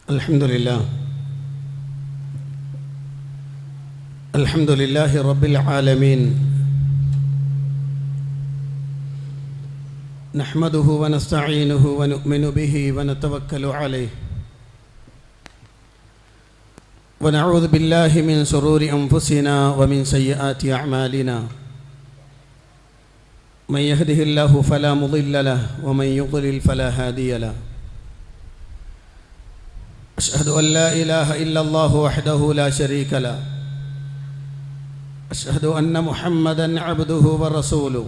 الحمد لله رب العالمين نحمده ونستعينه ونؤمن به ونتوكل عليه ونعوذ بالله من شرور أنفسنا ومن سيئات أعمالنا من يهده الله فلا مضل له ومن يضلل فلا هادي له أشهد أن لا إله إلا الله وحده لا شريك له أشهد أن محمدًا عبده ورسوله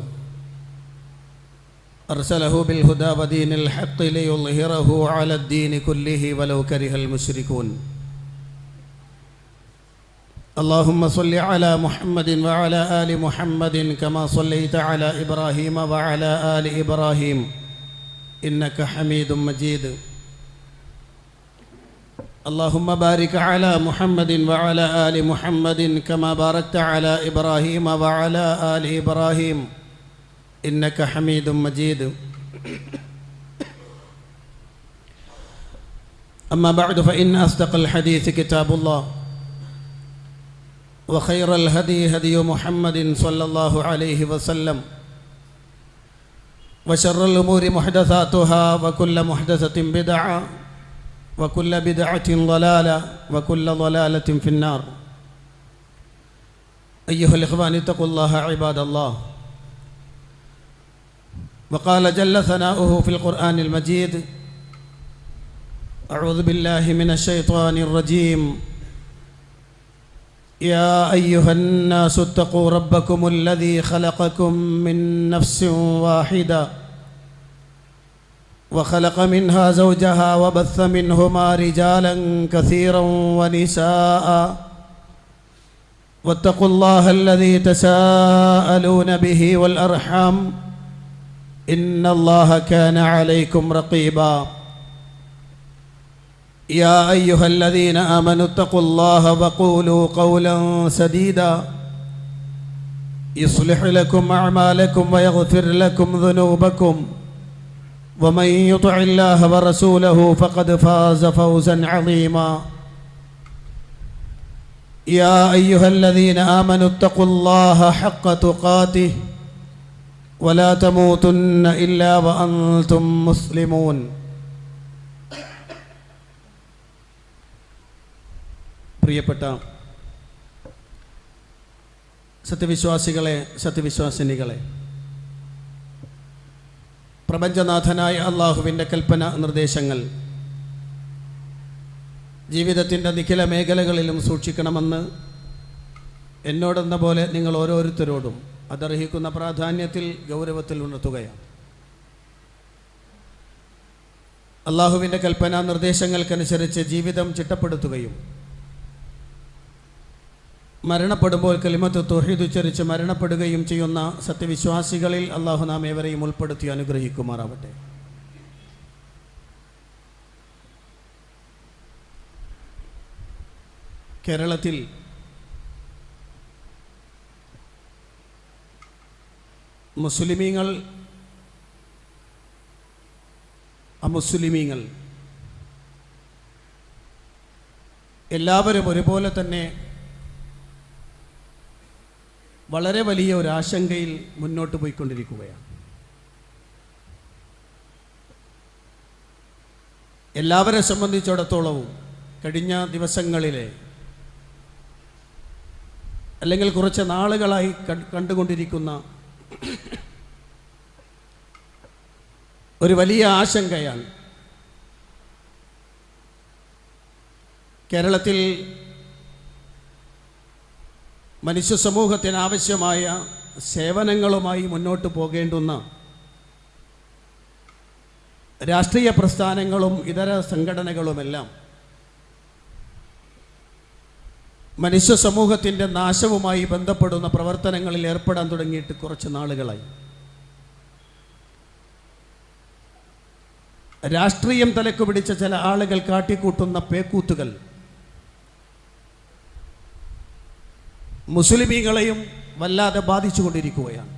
أرسله بالهدى ودين الحق ليظهره على الدين كله ولو كره المشركون اللهم صل على محمد وعلى آل محمد كما صليت على إبراهيم وعلى آل إبراهيم إنك حميد مجيد اللهم بارك على محمد وعلى آل محمد كما باركت على إبراهيم وعلى آل إبراهيم إنك حميد مجيد أما بعد فإن أصدق الحديث كتاب الله وخير الهدي هدي محمد صلى الله عليه وسلم وشر الأمور محدثاتها وكل محدثة بدعة وكل بدعة ضلالة وكل ضلالة في النار أيها الإخوان اتقوا الله عباد الله وقال جل ثناؤه في القرآن المجيد أعوذ بالله من الشيطان الرجيم يا أيها الناس اتقوا ربكم الذي خلقكم من نفس واحدة وخلق منها زوجها وبث منهما رجالا كثيرا ونساء واتقوا الله الذي تساءلون به والأرحام إن الله كان عليكم رقيبا يا أيها الذين آمنوا اتقوا الله وقولوا قولا سديدا يصلح لكم أعمالكم ويغفر لكم ذنوبكم ومن يطع الله ورسوله فقد فاز فوزا عظيما يا أيها الذين آمنوا اتقوا الله حق تقاته ولا تموتن إلا وأنتم مسلمون പ്രിയപ്പെട്ട സത്യവിശ്വാസികളെ, സത്യവിശ്വാസിനികളെ, പ്രപഞ്ചനാഥനായ അള്ളാഹുവിൻ്റെ കൽപ്പന നിർദ്ദേശങ്ങൾ ജീവിതത്തിൻ്റെ നിഖില മേഖലകളിലും സൂക്ഷിക്കണമെന്ന് എന്നോടെന്ന പോലെ നിങ്ങൾ ഓരോരുത്തരോടും അതർഹിക്കുന്ന പ്രാധാന്യത്തിൽ ഗൗരവത്തിൽ ഉണർത്തുകയാണ്. അള്ളാഹുവിൻ്റെ കൽപ്പന നിർദ്ദേശങ്ങൾക്കനുസരിച്ച് ജീവിതം ചിട്ടപ്പെടുത്തുകയും മരണപ്പെടുമ്പോൾ കലിമത്ത് തൗഹീദ് ഉച്ചരിച്ച് മരണപ്പെടുകയും ചെയ്യുന്ന സത്യവിശ്വാസികളിൽ അള്ളാഹു നാം ഏവരെയും ഉൾപ്പെടുത്തി അനുഗ്രഹിക്കുമാറാവട്ടെ. കേരളത്തിൽ മുസ്ലിമീങ്ങൾ അമുസ്ലിമീങ്ങൾ എല്ലാവരും ഒരുപോലെ തന്നെ വളരെ വലിയ ഒരു ആശങ്കയിൽ മുന്നോട്ട് പോയിക്കൊണ്ടിരിക്കുകയാണ്. എല്ലാവരെ സംബന്ധിച്ചിടത്തോളവും കഴിഞ്ഞ ദിവസങ്ങളിലെ അല്ലെങ്കിൽ കുറച്ച് നാളുകളായി കണ്ടുകൊണ്ടിരിക്കുന്ന ഒരു വലിയ ആശങ്കയാണ് കേരളത്തിൽ മനുഷ്യ സമൂഹത്തിന് ആവശ്യമായ സേവനങ്ങളുമായി മുന്നോട്ട് പോകേണ്ടുന്ന രാഷ്ട്രീയ പ്രസ്ഥാനങ്ങളും ഇതര സംഘടനകളുമെല്ലാം മനുഷ്യ സമൂഹത്തിൻ്റെ നാശവുമായി ബന്ധപ്പെടുന്ന പ്രവർത്തനങ്ങളിൽ ഏർപ്പെടാൻ തുടങ്ങിയിട്ട് കുറച്ച് നാളുകളായി. രാഷ്ട്രീയം തലക്ക് പിടിച്ച ചില ആളുകൾ കാട്ടിക്കൂട്ടുന്ന പേക്കൂത്തുകൾ മുസ്ലിമീങ്ങളെയും വല്ലാതെ ബാധിച്ചുകൊണ്ടിരിക്കുകയാണ്.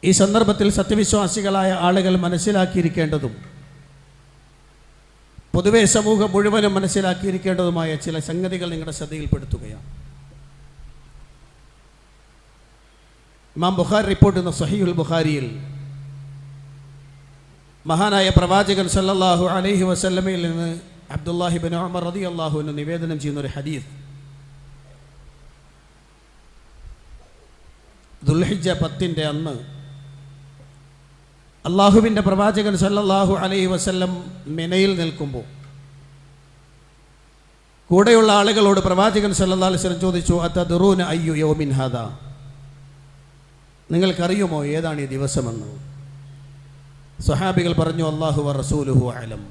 ഈ സന്ദർഭത്തിൽ സത്യവിശ്വാസികളായ ആളുകൾ മനസ്സിലാക്കിയിരിക്കേണ്ടതും പൊതുവെ സമൂഹം മുഴുവനും മനസ്സിലാക്കിയിരിക്കേണ്ടതുമായ ചില സംഗതികൾ നിങ്ങളുടെ ശ്രദ്ധയിൽപ്പെടുത്തുകയാണ്. ഇമാം ബുഖാരി റിപ്പോർട്ട് ചെയ്യുന്ന സഹീഹുൽ ബുഖാരിയിൽ മഹാനായ പ്രവാചകൻ സല്ലല്ലാഹു അലൈഹി വസല്ലമയിൽ നിന്ന് അബ്ദുല്ലാഹി ഇബ്നു ഉമർ റളിയല്ലാഹു അൻഹു നിവേദനം ചെയ്യുന്ന ഒരു ഹദീസ്, ദുൽഹിജ്ജ 10-ന്റെ അന്ന് അള്ളാഹുവിൻ്റെ പ്രവാചകൻ സല്ലല്ലാഹു അലൈഹി വസല്ലം മിനയിൽ നിൽക്കുമ്പോൾ കൂടെയുള്ള ആളുകളോട് പ്രവാചകൻ സല്ലല്ലാഹു അലൈഹി വസല്ലം ചോദിച്ചു, അതദ്റൂന അയ്യു യൗമിൻ ഹാദാ, നിങ്ങൾക്കറിയുമോ ഏതാണ് ഈ ദിവസമെന്ന്? സ്വഹാബികൾ പറഞ്ഞു, അല്ലാഹു വ റസൂലുഹു അലം,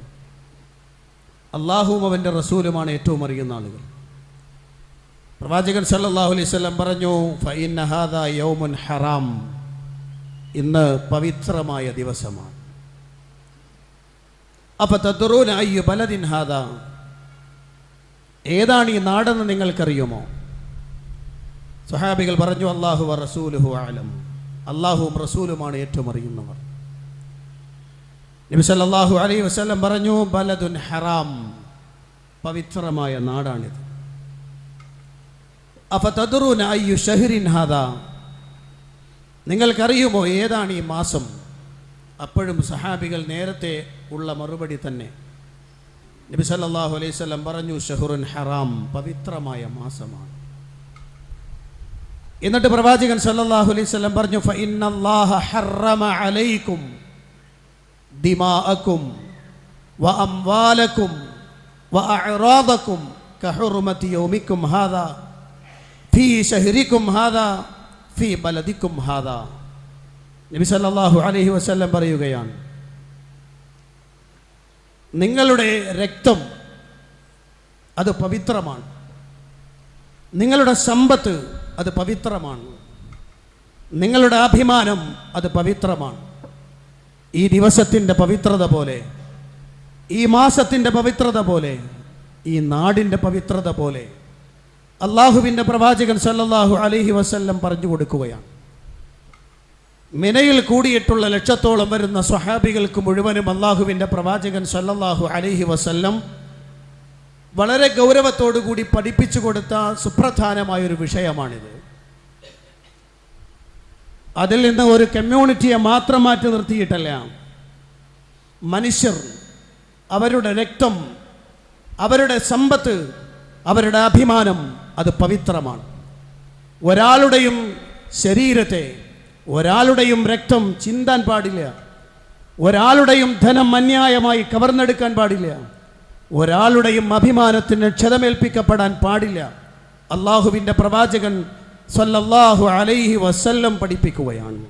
അള്ളാഹുവും അവൻ്റെ റസൂലുമാണ് ഏറ്റവും അറിയുന്ന ആളുകൾ. പ്രവാചകൻ സല്ലല്ലാഹു അലൈഹി വസല്ലം പറഞ്ഞു, ഫഇന്ന ഹാദാ യൗമുൻ ഹറാം, ഇന്ന് പവിത്രമായ ദിവസമാണ്. അപ്പോൾ തദ്റൂന അയ്യു ബലദിൻ ഹാദാ, ഏതാണ് ഈ നാടെന്ന് നിങ്ങൾക്കറിയുമോ? സ്വഹാബികൾ പറഞ്ഞു, അല്ലാഹു വ റസൂലുഹു അലം, അള്ളാഹുവും റസൂലുമാണ് ഏറ്റവും അറിയുന്നവർ. നബി സല്ലല്ലാഹു അലൈഹി വസല്ലം പറഞ്ഞു, ബലദുൻ ഹറാം, പവിത്രമായ നാടാണിത്. അഫതദ്റൂന അയ്യു ഷഹ്റിൻ ഹാദാ, നിങ്ങൾക്കറിയുമോ ഏതാണ് ഈ മാസം? അപ്പോഴും സഹാബികൾ നേരത്തെ ഉള്ള മറുപടി തന്നെ. നബി സല്ലല്ലാഹു അലൈഹി വസല്ലം പറഞ്ഞു, ഷഹ്റുൻ ഹറാം, പവിത്രമായ മാസമാണ്. എന്നിട്ട് പ്രവാചകൻ സല്ലല്ലാഹു അലൈഹി വസല്ലം പറഞ്ഞു, ഫഇന്നല്ലാഹ ഹറമ അലൈക്കും ദിമാഅക്കും വ അംവാലക്കും വ അഅറാദക്കും കഹുർമതി യൗമിക്കും ഹാദാ ഫീ ശഹ്രിക്കും ഹാദാ ഫീ ബലദിക്കും ഹാദാ. നബി സല്ലല്ലാഹു അലൈഹി വസല്ലം പറയുകയാണ്, നിങ്ങളുടെ രക്തം അത് പവിത്രമാണ്, നിങ്ങളുടെ സമ്പത്ത് അത് പവിത്രമാണ്, നിങ്ങളുടെ അഭിമാനം അത് പവിത്രമാണ്. ഈ ദിവസത്തിൻ്റെ പവിത്രത പോലെ, ഈ മാസത്തിൻ്റെ പവിത്രത പോലെ, ഈ നാടിൻ്റെ പവിത്രത പോലെ അള്ളാഹുവിൻ്റെ പ്രവാചകൻ സല്ലല്ലാഹു അലൈഹി വസല്ലം പറഞ്ഞു കൊടുക്കുകയാണ്. മിനയിൽ കൂടിയിട്ടുള്ള ലക്ഷത്തോളം വരുന്ന സ്വഹാബികൾക്ക് മുഴുവനും അള്ളാഹുവിൻ്റെ പ്രവാചകൻ സല്ലല്ലാഹു അലൈഹി വസല്ലം വളരെ ഗൗരവത്തോടു കൂടി പഠിപ്പിച്ചു കൊടുത്ത സുപ്രധാനമായൊരു വിഷയമാണിത്. അതിൽ നിന്ന് ഒരു കമ്മ്യൂണിറ്റിയെ മാത്രം മാറ്റി നിർത്തിയിട്ടല്ല, മനുഷ്യർ അവരുടെ രക്തം, അവരുടെ സമ്പത്ത്, അവരുടെ അഭിമാനം അത് പവിത്രമാണ്. ഒരാളുടെയും ശരീരത്തെ, ഒരാളുടെയും രക്തം ചിന്താൻ പാടില്ല, ഒരാളുടെയും ധനം അന്യായമായി കവർന്നെടുക്കാൻ പാടില്ല, ഒരാളുടെയും അഭിമാനത്തിന് ക്ഷതമേൽപ്പിക്കപ്പെടാൻ പാടില്ല. അള്ളാഹുവിൻ്റെ പ്രവാചകൻ സല്ലല്ലാഹു അലൈഹി വസല്ലം പഠിപ്പിക്കുകയാണ്.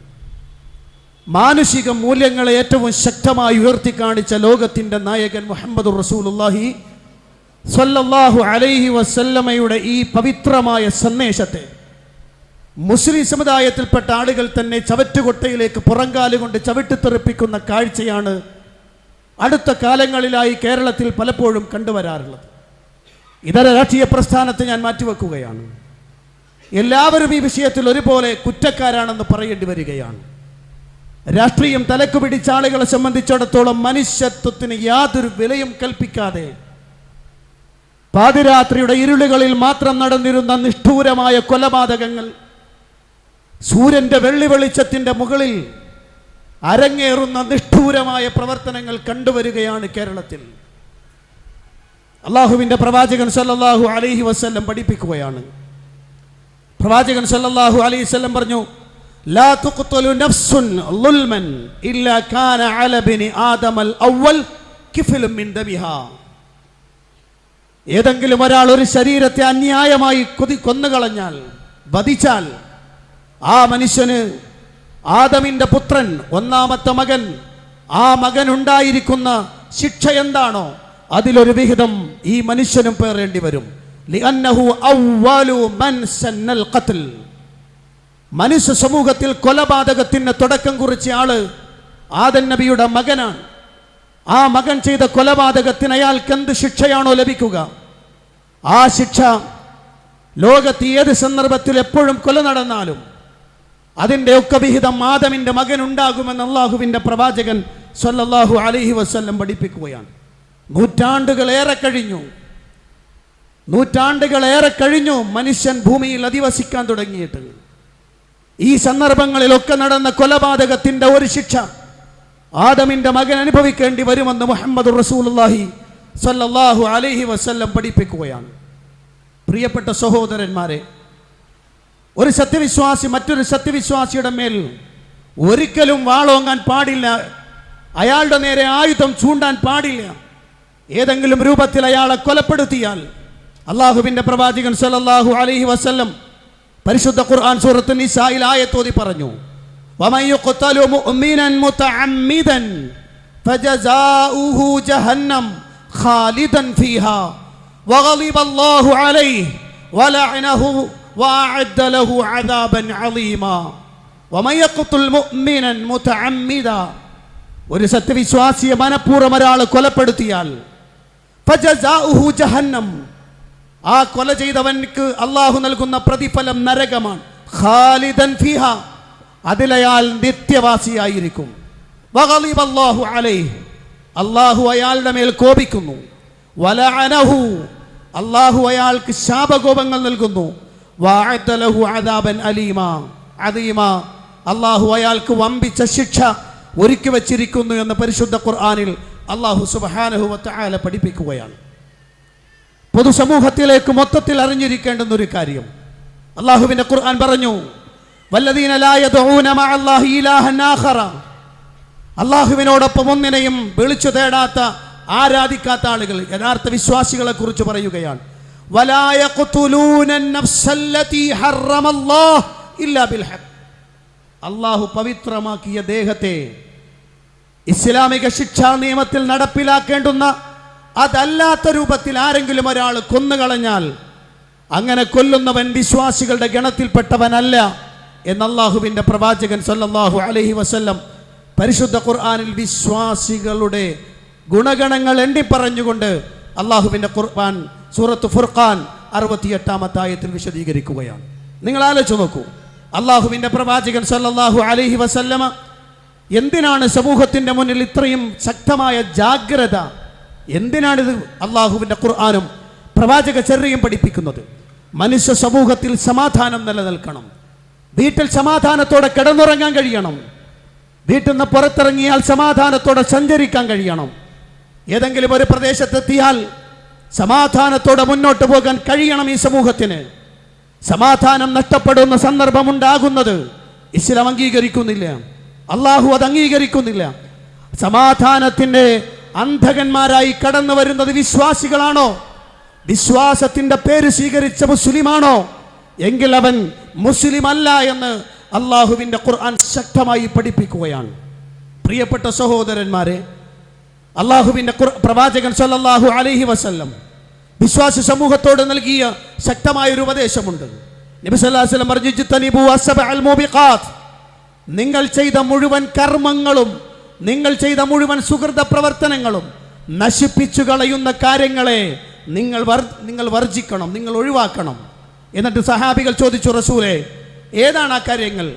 മാനുഷിക മൂല്യങ്ങളെ ഏറ്റവും ശക്തമായി ഉയർത്തിക്കാണിച്ച ലോകത്തിൻ്റെ നായകൻ മുഹമ്മദുർ റസൂലുള്ളാഹി സല്ലല്ലാഹു അലൈഹി വസല്ലമയുടെ ഈ പവിത്രമായ സന്ദേശത്തെ മുസ്ലിം സമുദായത്തിൽപ്പെട്ട ആളുകൾ തന്നെ ചവറ്റുകൊട്ടയിലേക്ക് പുറങ്കാലുകൊണ്ട് ചവിട്ടിത്തെറിപ്പിക്കുന്ന കാഴ്ചയാണ് അടുത്ത കാലങ്ങളിലായി കേരളത്തിൽ പലപ്പോഴും കണ്ടുവരാറുള്ളത്. ഇതര രാഷ്ട്രീയ പ്രസ്ഥാനത്തെ ഞാൻ മാറ്റിവെക്കുകയാണ്. എല്ലാവരും ഈ വിഷയത്തിൽ ഒരുപോലെ കുറ്റക്കാരാണെന്ന് പറയേണ്ടി വരികയാണ്. രാഷ്ട്രീയം തലക്കു പിടിച്ച ആളുകളെ സംബന്ധിച്ചിടത്തോളം മനുഷ്യത്വത്തിന് യാതൊരു വിലയും കൽപ്പിക്കാതെ പാതിരാത്രിയുടെ ഇരുളുകളിൽ മാത്രം നടന്നിരുന്ന നിഷ്ഠൂരമായ കൊലപാതകങ്ങൾ സൂര്യൻ്റെ വെള്ളി വെളിച്ചത്തിൻ്റെ മുകളിൽ അരങ്ങേറുന്ന നിഷ്ഠൂരമായ പ്രവർത്തനങ്ങൾ കണ്ടുവരികയാണ് കേരളത്തിൽ. അള്ളാഹുവിൻ്റെ പ്രവാചകൻ സല്ലല്ലാഹു അലൈഹി വസല്ലം പഠിപ്പിക്കുകയാണ്. പ്രവാചകൻ സല്ലല്ലാഹു അലൈഹി വസല്ലം പറഞ്ഞു, ലാ തുഖ്തലു നഫ്സുൻ ളുൽമൻ ഇല്ലാ കാന അല ബനി ആദമൽ അവ്വൽ കിഫ്ലുൻ മിൻ ദമിഹാ. ഏതെങ്കിലും ഒരാൾ ഒരു ശരീരത്തെ അന്യായമായി കൊന്നുകളഞ്ഞാൽ, വധിച്ചാൽ, ആ മനുഷ്യന് ആദമിൻ്റെ പുത്രൻ, ഒന്നാമത്തെ മകൻ, ആ മകൻ ഉണ്ടായിരിക്കുന്ന ശിക്ഷ എന്താണോ അതിലൊരു വിഹിതം ഈ മനുഷ്യനും പേറേണ്ടി വരും. ലിഅന്നഹു അവ്വലു മൻ സന്നൽ ഖത്ൽ. മനുഷ്യ സമൂഹത്തിൽ കൊലപാതകത്തിന് തുടക്കം കുറിച്ച ആള് ആദം നബിയുടെ മകനാണ്. ആ മകൻ ചെയ്ത കൊലപാതകത്തിന് അയാൾക്ക് എന്ത് ശിക്ഷയാണോ ലഭിക്കുക, ആ ശിക്ഷ ലോകത്ത് ഏത് സന്ദർഭത്തിൽ എപ്പോഴും കൊല നടന്നാലും അതിൻ്റെ ഒക്കെ വിഹിതം ആദമിൻ്റെ മകൻ ഉണ്ടാകുമെന്ന് അള്ളാഹുവിൻ്റെ പ്രവാചകൻ സല്ലല്ലാഹു അലൈഹി വസല്ലം പഠിപ്പിക്കുകയാണ്. നൂറ്റാണ്ടുകളേറെ കഴിഞ്ഞു മനുഷ്യൻ ഭൂമിയിൽ അധിവസിക്കാൻ തുടങ്ങിയിട്ട്. ഈ സന്ദർഭങ്ങളിലൊക്കെ നടന്ന കൊലപാതകത്തിന്റെ ഒരു ശിക്ഷ ആദമിന്റെ മകൻ അനുഭവിക്കേണ്ടി വരുമെന്ന് മുഹമ്മദ് റസൂലുള്ളാഹി സ്വല്ലല്ലാഹു അലൈഹി വസല്ലം പഠിപ്പിക്കുകയാണ്. പ്രിയപ്പെട്ട സഹോദരന്മാരെ, ഒരു സത്യവിശ്വാസി മറ്റൊരു സത്യവിശ്വാസിയുടെ മേൽ ഒരിക്കലും വാളോങ്ങാൻ പാടില്ല, അയാളുടെ നേരെ ആയുധം ചൂണ്ടാൻ പാടില്ല. ഏതെങ്കിലും രൂപത്തിൽ അയാളെ കൊലപ്പെടുത്തിയാൽ അള്ളാഹുവിന്റെ പ്രവാചകൻ സല്ലല്ലാഹു അലൈഹി വസല്ലം പരിശുദ്ധ ഖുർആൻ സൂറത്ത് നിസായിൽ ആയത്തോതി പറഞ്ഞു, വമൻ യഖ്തലു മുഅ്മിനൻ മുതഅമ്മിദൻ ഫജസാഉഹു ജഹന്നം ഖാലിദൻ ഫീഹാ വഗളിബ അല്ലാഹു അലൈഹി വലഅനഹു വഅഅദ്ദ ലഹു അദാബൻ അളീമാ. വമൻ യഖ്തുൽ മുഅ്മിനൻ മുതഅമ്മിദ, ഒരു സത്യവിശ്വാസിയെ മനഃപൂർവ്വം ഒരാൾ കൊലപ്പെടുത്തിയാൽ ഫജസാഉഹു ജഹന്നം, ആ കൊല ചെയ്തവൻക്ക് അള്ളാഹു നൽകുന്ന പ്രതിഫലം നരകമാണ്. ഖാലിദൻ ഫീഹാ, അതിലയാൾ നിത്യവാസിയായിരിക്കും. വഗളിബ അല്ലാഹു അലൈഹി, അള്ളാഹു അയാളുടെ മേൽ കോപിക്കുന്നു. വലഅനഹു, അള്ളാഹു അയാൾക്ക് ശാപകോപങ്ങൾ നൽകുന്നു. വഅഅദ്ദ ലഹു അദാബൻ അലീമാ അദീമാ, അള്ളാഹു അയാൾക്ക് വമ്പിച്ച ശിക്ഷ ഒരുക്കി വച്ചിരിക്കുന്നു എന്ന് പരിശുദ്ധ ഖുർആനിൽ അള്ളാഹു സുബ്ഹാനഹു വ തആല പഠിപ്പിക്കുകയാണ്. പൊതുസമൂഹത്തിലേക്ക് മൊത്തത്തിൽ അറിഞ്ഞിരിക്കേണ്ടുന്ന ഒരു കാര്യം, അള്ളാഹുവിന്റെ ഖുർആൻ പറഞ്ഞു, വല്ലദീന ലാ യദഊന മഅല്ലാഹി ഇലാഹൻ ആഖറ, അള്ളാഹുവിനോടൊപ്പം ഒന്നിനെയും വിളിച്ചു തേടാത്ത ആരാധിക്കാത്ത ആളുകൾ, യഥാർത്ഥ വിശ്വാസികളെ കുറിച്ച് പറയുകയാണ്. വലാ യഖ്തുലൂന അൻ-നഫ്സല്ലതി ഹറമല്ലാഹു ഇല്ലാ ബിൽ ഹഖ്, അള്ളാഹു പവിത്രമാക്കിയ ദേഹത്തെ ഇസ്ലാമിക ശിക്ഷാ നിയമത്തിൽ നടപ്പിലാക്കേണ്ടുന്ന അതല്ലാത്ത രൂപത്തിൽ ആരെങ്കിലും ഒരാൾ കൊന്നുകളഞ്ഞാൽ അങ്ങനെ കൊല്ലുന്നവൻ വിശ്വാസികളുടെ ഗണത്തിൽപ്പെട്ടവനല്ല എന്ന് അല്ലാഹുവിന്റെ പ്രവാചകൻ സല്ലല്ലാഹു അലൈഹി വസല്ലം പരിശുദ്ധ ഖുർആനിൽ വിശ്വാസികളുടെ ഗുണഗണങ്ങൾ എണ്ണി പറഞ്ഞുകൊണ്ട് അല്ലാഹുവിന്റെ ഖുർആൻ സൂറത്ത് ഫുർഖാൻ 68-ാമത്തെ ആയത്തിൽ വിശദീകരിക്കുകയാണ്. നിങ്ങൾ ആലോചിച്ച് നോക്കൂ, അല്ലാഹുവിന്റെ പ്രവാചകൻ സല്ലല്ലാഹു അലൈഹി വസല്ലമ എന്തിനാണ് സമൂഹത്തിന്റെ മുന്നിൽ ഇത്രയും ശക്തമായ ജാഗ്രത, എന്തിനാണിത് അള്ളാഹുവിന്റെ ഖുർആനും പ്രവാചക ചര്യയും പഠിപ്പിക്കുന്നത്? മനുഷ്യ സമൂഹത്തിൽ സമാധാനം നിലനിൽക്കണം, വീട്ടിൽ സമാധാനത്തോടെ കിടന്നുറങ്ങാൻ കഴിയണം, വീട്ടിൽ നിന്ന് പുറത്തിറങ്ങിയാൽ സമാധാനത്തോടെ സഞ്ചരിക്കാൻ കഴിയണം, ഏതെങ്കിലും ഒരു പ്രദേശത്തെത്തിയാൽ സമാധാനത്തോടെ മുന്നോട്ട് പോകാൻ കഴിയണം. ഈ സമൂഹത്തിന് സമാധാനം നഷ്ടപ്പെടുന്ന സന്ദർഭമുണ്ടാകുന്നത് ഇസ്ലാം അംഗീകരിക്കുന്നില്ല, അള്ളാഹു അത് അംഗീകരിക്കുന്നില്ല. സമാധാനത്തിന്റെ അന്ധകന്മാരായി കടന്നു വരുന്നത് വിശ്വാസികളാണോ? വിശ്വാസത്തിന്റെ പേര് സ്വീകരിച്ച മുസ്ലിമാണോ? എങ്കിൽ അവൻ മുസ്ലിം അല്ല എന്ന് അള്ളാഹുവിന്റെ ഖുർആൻ ശക്തമായി പഠിപ്പിക്കുകയാണ്. പ്രിയപ്പെട്ട സഹോദരന്മാരെ, അള്ളാഹുവിന്റെ പ്രവാചകൻ സല്ലല്ലാഹു അലൈഹി വസല്ലം വിശ്വാസി സമൂഹത്തോട് നൽകിയ ശക്തമായ ഒരു ഉപദേശമുണ്ട്. നബി സല്ലല്ലാഹു അലൈഹി വസല്ലം പറഞ്ഞു, ഇജ്തനിബു അസ്സബഅൽ മൂബിഖാത്ത്, നിങ്ങൾ ചെയ്ത മുഴുവൻ കർമ്മങ്ങളും, നിങ്ങൾ ചെയ്ത മുഴുവൻ സുഹൃത പ്രവർത്തനങ്ങളും നശിപ്പിച്ചു കളയുന്ന കാര്യങ്ങളെ നിങ്ങൾ വർജിക്കണം, നിങ്ങൾ ഒഴിവാക്കണം. എന്നിട്ട് സഹാബികൾ ചോദിച്ചു, റസൂലേ ഏതാണ് ആ കാര്യങ്ങൾ?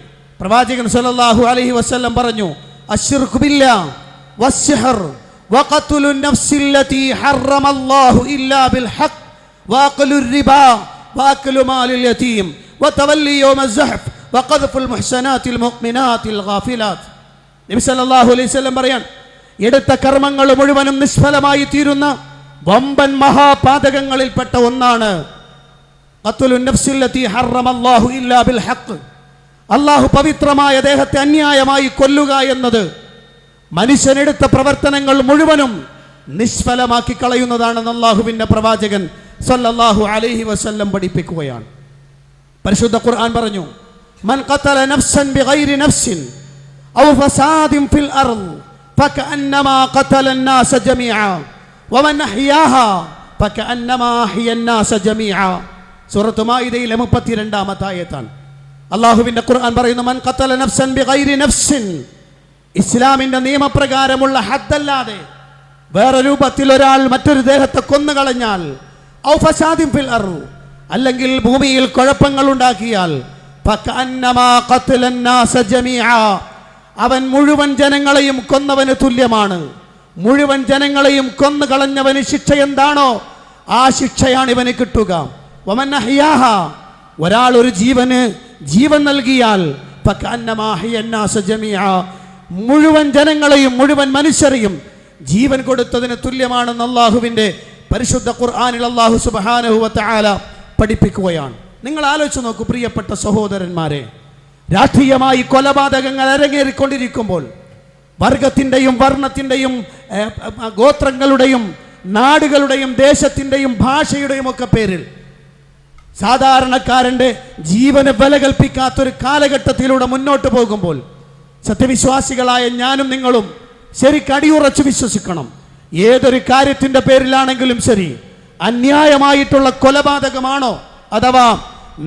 പ്രവാചകൻ സല്ലല്ലാഹു അലൈഹി വസല്ലം പറഞ്ഞു, അശ്ശിർകു ബില്ലാഹ് വസ്സിഹർ വഖത്ലു നഫ്സില്ലതി ഹറമല്ലാഹു ഇല്ലാ ബിൽ ഹഖ് വഅഖ്ലു റിബാ വഅഖ്ലു മാലിൽ യതീം വതവല്ലി യൗമൽ സഹഫ് വഖദ്ഫുൽ മുഹ്സനാത്തിൽ മുഅ്മിനാത്തിൽ ഗാഫിലാത്ത്. നബി സല്ലല്ലാഹു അലൈഹി വസല്ലം പറയാൻ, എടുത്ത കർമ്മങ്ങൾ മുഴുവനും നിഷ്ഫലമായി തീരുന്ന വമ്പൻ മഹാപാതകങ്ങളിൽപ്പെട്ട ഒന്നാണ് ഖത്ലുൻ നഫ്സില്ലതി ഹറമല്ലാഹു ഇല്ലാ ബിൽ ഹഖ്, അല്ലാഹു പവിത്രമായ ദേഹത്തെ അന്യായമായി കൊല്ലുക എന്നത് മനുഷ്യനെടുത്ത പ്രവർത്തനങ്ങൾ മുഴുവനും നിഷ്ഫലമാക്കി കളയുന്നതാണെന്ന് അല്ലാഹുവിന്റെ പ്രവാചകൻ സല്ലല്ലാഹു അലൈഹി വസല്ലം പഠിപ്പിക്കുകയാണ്. പരിശുദ്ധ ഖുർആൻ പറഞ്ഞു, മൻ ഖതല നഫ്സൻ ബിഗൈരി നഫ്സിൻ ഔ ഫസാദിൻ ഫിൽ അർദ് ഫകഅന്നമാ ഖതല الناس ജമീഅ വമൻ അഹ്യാഹാ ഫകഅന്നമാ അഹ്യ الناس ജമീഅ. സൂറത്ത് മാഇദയിലെ 32-ാമത്തെ ആയത്താണ്. അല്ലാഹുവിന്റെ ഖുർആൻ പറയുന്നു, മൻ ഖതല നഫ്സൻ ബിഗൈരി നഫ്സിൻ, ഇസ്ലാമിന്റെ നിയമപ്രകാരമുള്ള ഹദ്ദല്ലാതെ വേറെ രൂപത്തിൽ ഒരാൾ മറ്റൊരു ദേഹത്തെ കൊന്നുകളഞ്ഞാൽ, ഔ ഫസാദിൻ ഫിൽ അർദ്, അല്ലെങ്കിൽ ഭൂമിയിൽ കുഴപ്പങ്ങൾ ഉണ്ടാക്കിയാൽ, ഫകഅന്നമാ ഖതല الناس ജമീഅ, അവൻ മുഴുവൻ ജനങ്ങളെയും കൊന്നവന് തുല്യമാണ്. മുഴുവൻ ജനങ്ങളെയും കൊന്നു കളഞ്ഞവന് ശിക്ഷ എന്താണോ ആ ശിക്ഷയാണ് ഇവന് കിട്ടുക. വമൻ അഹ്യാഹ, ഒരാൾ ഒരു ജീവന് ജീവൻ നൽകിയാൽ ഫകഅന്നമാ അഹ്യന്നാസ ജമീഅ, മുഴുവൻ ജനങ്ങളെയും മുഴുവൻ മനുഷ്യരെയും ജീവൻ കൊടുത്തതിന് തുല്യമാണെന്ന് അല്ലാഹുവിൻ്റെ പരിശുദ്ധ ഖുർആനിൽ അല്ലാഹു സുബ്ഹാനഹു വ തആല പഠിപ്പിക്കുകയാണ്. നിങ്ങൾ ആലോചിച്ച് നോക്കൂ പ്രിയപ്പെട്ട സഹോദരന്മാരെ, രാഷ്ട്രീയമായി കൊലപാതകങ്ങൾ അരങ്ങേറിക്കൊണ്ടിരിക്കുമ്പോൾ വർഗത്തിൻ്റെയും വർണ്ണത്തിൻ്റെയും ഗോത്രങ്ങളുടെയും നാടുകളുടെയും ദേശത്തിൻ്റെയും ഭാഷയുടെയും ഒക്കെ പേരിൽ സാധാരണക്കാരൻ്റെ ജീവന് വില കൽപ്പിക്കാത്തൊരു കാലഘട്ടത്തിലൂടെ മുന്നോട്ട് പോകുമ്പോൾ സത്യവിശ്വാസികളായ ഞാനും നിങ്ങളും ശരിക്കും അടിയുറച്ച് വിശ്വസിക്കണം, ഏതൊരു കാര്യത്തിൻ്റെ പേരിലാണെങ്കിലും ശരി, അന്യായമായിട്ടുള്ള കൊലപാതകമാണോ അഥവാ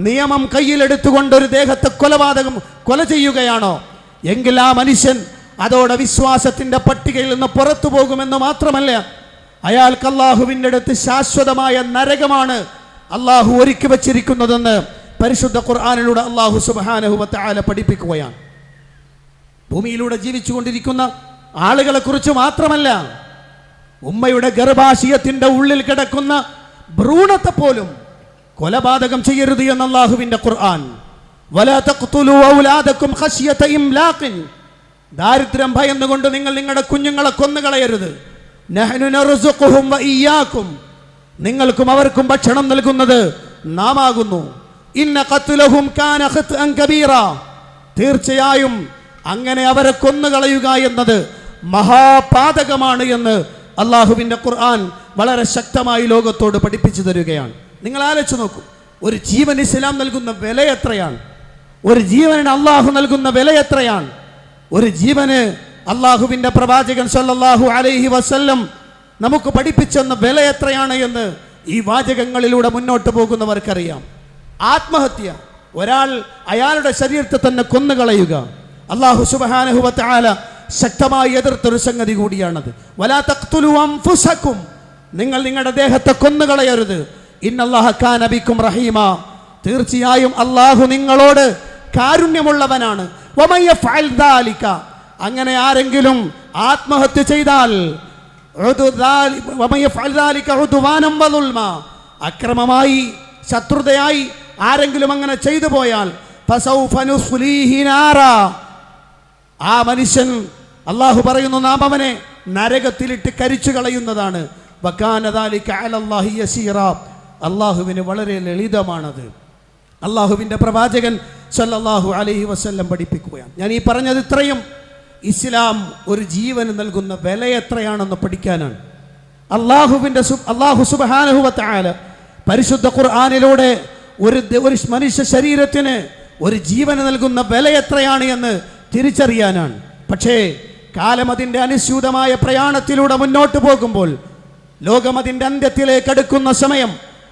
നിയമം കയ്യിലെടുത്തുകൊണ്ട് ഒരു ദേഹത്തെ കൊല ചെയ്യുകയാണോ എങ്കിൽ ആ മനുഷ്യൻ അതോടെ വിശ്വാസത്തിൻ്റെ പട്ടികയിൽ നിന്ന് പുറത്തു പോകുമെന്ന് മാത്രമല്ല, അയാൾക്ക് അല്ലാഹുവിൻ്റെ അടുത്ത് ശാശ്വതമായ നരകമാണ് അല്ലാഹു ഒരുക്കി വച്ചിരിക്കുന്നതെന്ന് പരിശുദ്ധ ഖുർആനിലൂടെ അല്ലാഹു സുബ്ഹാനഹു വ തആല പഠിപ്പിക്കുകയാണ്. ഭൂമിയിലൂടെ ജീവിച്ചുകൊണ്ടിരിക്കുന്ന ആളുകളെ കുറിച്ച് മാത്രമല്ല, ഉമ്മയുടെ ഗർഭാശയത്തിൻ്റെ ഉള്ളിൽ കിടക്കുന്ന ഭ്രൂണത്തെ പോലും കൊലപാതകം ചെയ്യരുത് എന്ന് അല്ലാഹുവിൻ്റെ ഖുർആൻ. വലാ തഖ്തുലൂ ഔലാദകും ഖശ്യത ഇംലാഖിൻ, ദാരിദ്ര്യം ഭയന്നുകൊണ്ട് നിങ്ങൾ നിങ്ങളുടെ കുഞ്ഞുങ്ങളെ കൊന്നുകളയരുത്. നഹ്നു നർസുഖുഹും വ ഇയ്യാകും, നിങ്ങൾക്കും അവർക്കും ഭക്ഷണം നൽകുന്നത് നാം ആകുന്നു. ഇന്ന ഖത്ലഹും കാന ഖത്അൻ കബീറ, തീർച്ചയായും അങ്ങനെ അവരെ കൊന്നുകളയുക എന്നത് മഹാപാതകമാണ് എന്ന് അല്ലാഹുവിൻ്റെ ഖുർആൻ വളരെ ശക്തമായി ലോകത്തോട് പഠിപ്പിച്ചു തരികയാണ്. നിങ്ങൾ ആലോചിച്ച് നോക്കൂ, ഒരു ജീവൻ ഇസ്ലാം നൽകുന്ന വില എത്രയാണ്, ഒരു ജീവന് അള്ളാഹു നൽകുന്ന വില എത്രയാണ്, ഒരു ജീവന് അള്ളാഹുവിൻ്റെ പ്രവാചകൻ സല്ലല്ലാഹു അലൈഹി വസല്ലം നമുക്ക് പഠിപ്പിച്ചെന്ന വില എത്രയാണ് എന്ന് ഈ വാചകങ്ങളിലൂടെ മുന്നോട്ട് പോകുന്നവർക്കറിയാം. ആത്മഹത്യ, ഒരാൾ അയാളുടെ ശരീരത്തെ തന്നെ കൊന്നുകളയുക, അല്ലാഹു സുബ്ഹാനഹു വ തആല ശക്തമായി എതിർത്തൊരു സംഗതി കൂടിയാണത്. വലാ തഖ്തുലൂ അൻഫുസകും, നിങ്ങൾ നിങ്ങളുടെ ദേഹത്തെ കൊന്നുകളയരുത്. ഇന്നല്ലാഹ കാന ബിക്കും റഹീമ, തീർച്ചയായും അല്ലാഹു നിങ്ങളോട് കാരുണ്യമുള്ളവനാണ്. വമൻ യഫ്അൽ ദാലിക, അങ്ങനെ ആരെങ്കിലും ആത്മഹത്യ ചെയ്താൽ അക്രമമായി ശത്രുതയായി ആരെങ്കിലും അങ്ങനെ ചെയ്തു പോയാൽ ആ മനുഷ്യൻ അള്ളാഹു പറയുന്നു നാം അവനെ നരകത്തിലിട്ട് കരിച്ചു കളയുന്നതാണ്. അള്ളാഹുവിന് വളരെ ലളിതമാണത്. അള്ളാഹുവിൻ്റെ പ്രവാചകൻ സല്ലല്ലാഹു അലൈഹി വസല്ലം പഠിപ്പിക്കുകയാണ്. ഞാൻ ഈ പറഞ്ഞത് ഇത്രയും ഇസ്ലാം ഒരു ജീവന് നൽകുന്ന വില എത്രയാണെന്ന് പഠിക്കാനാണ്. അല്ലാഹു സുബ്ഹാനഹു വ തആല പരിശുദ്ധ ഖുർആനിലൂടെ ഒരു മനുഷ്യ ശരീരത്തിന് ഒരു ജീവന് നൽകുന്ന വില എത്രയാണ് എന്ന് തിരിച്ചറിയാനാണ്. പക്ഷേ കാലം അതിൻ്റെ അനുസ്യൂതമായ പ്രയാണത്തിലൂടെ മുന്നോട്ട് പോകുമ്പോൾ, ലോകം അതിൻ്റെ അന്ത്യത്തിലേക്ക് അടുക്കുന്ന സമയം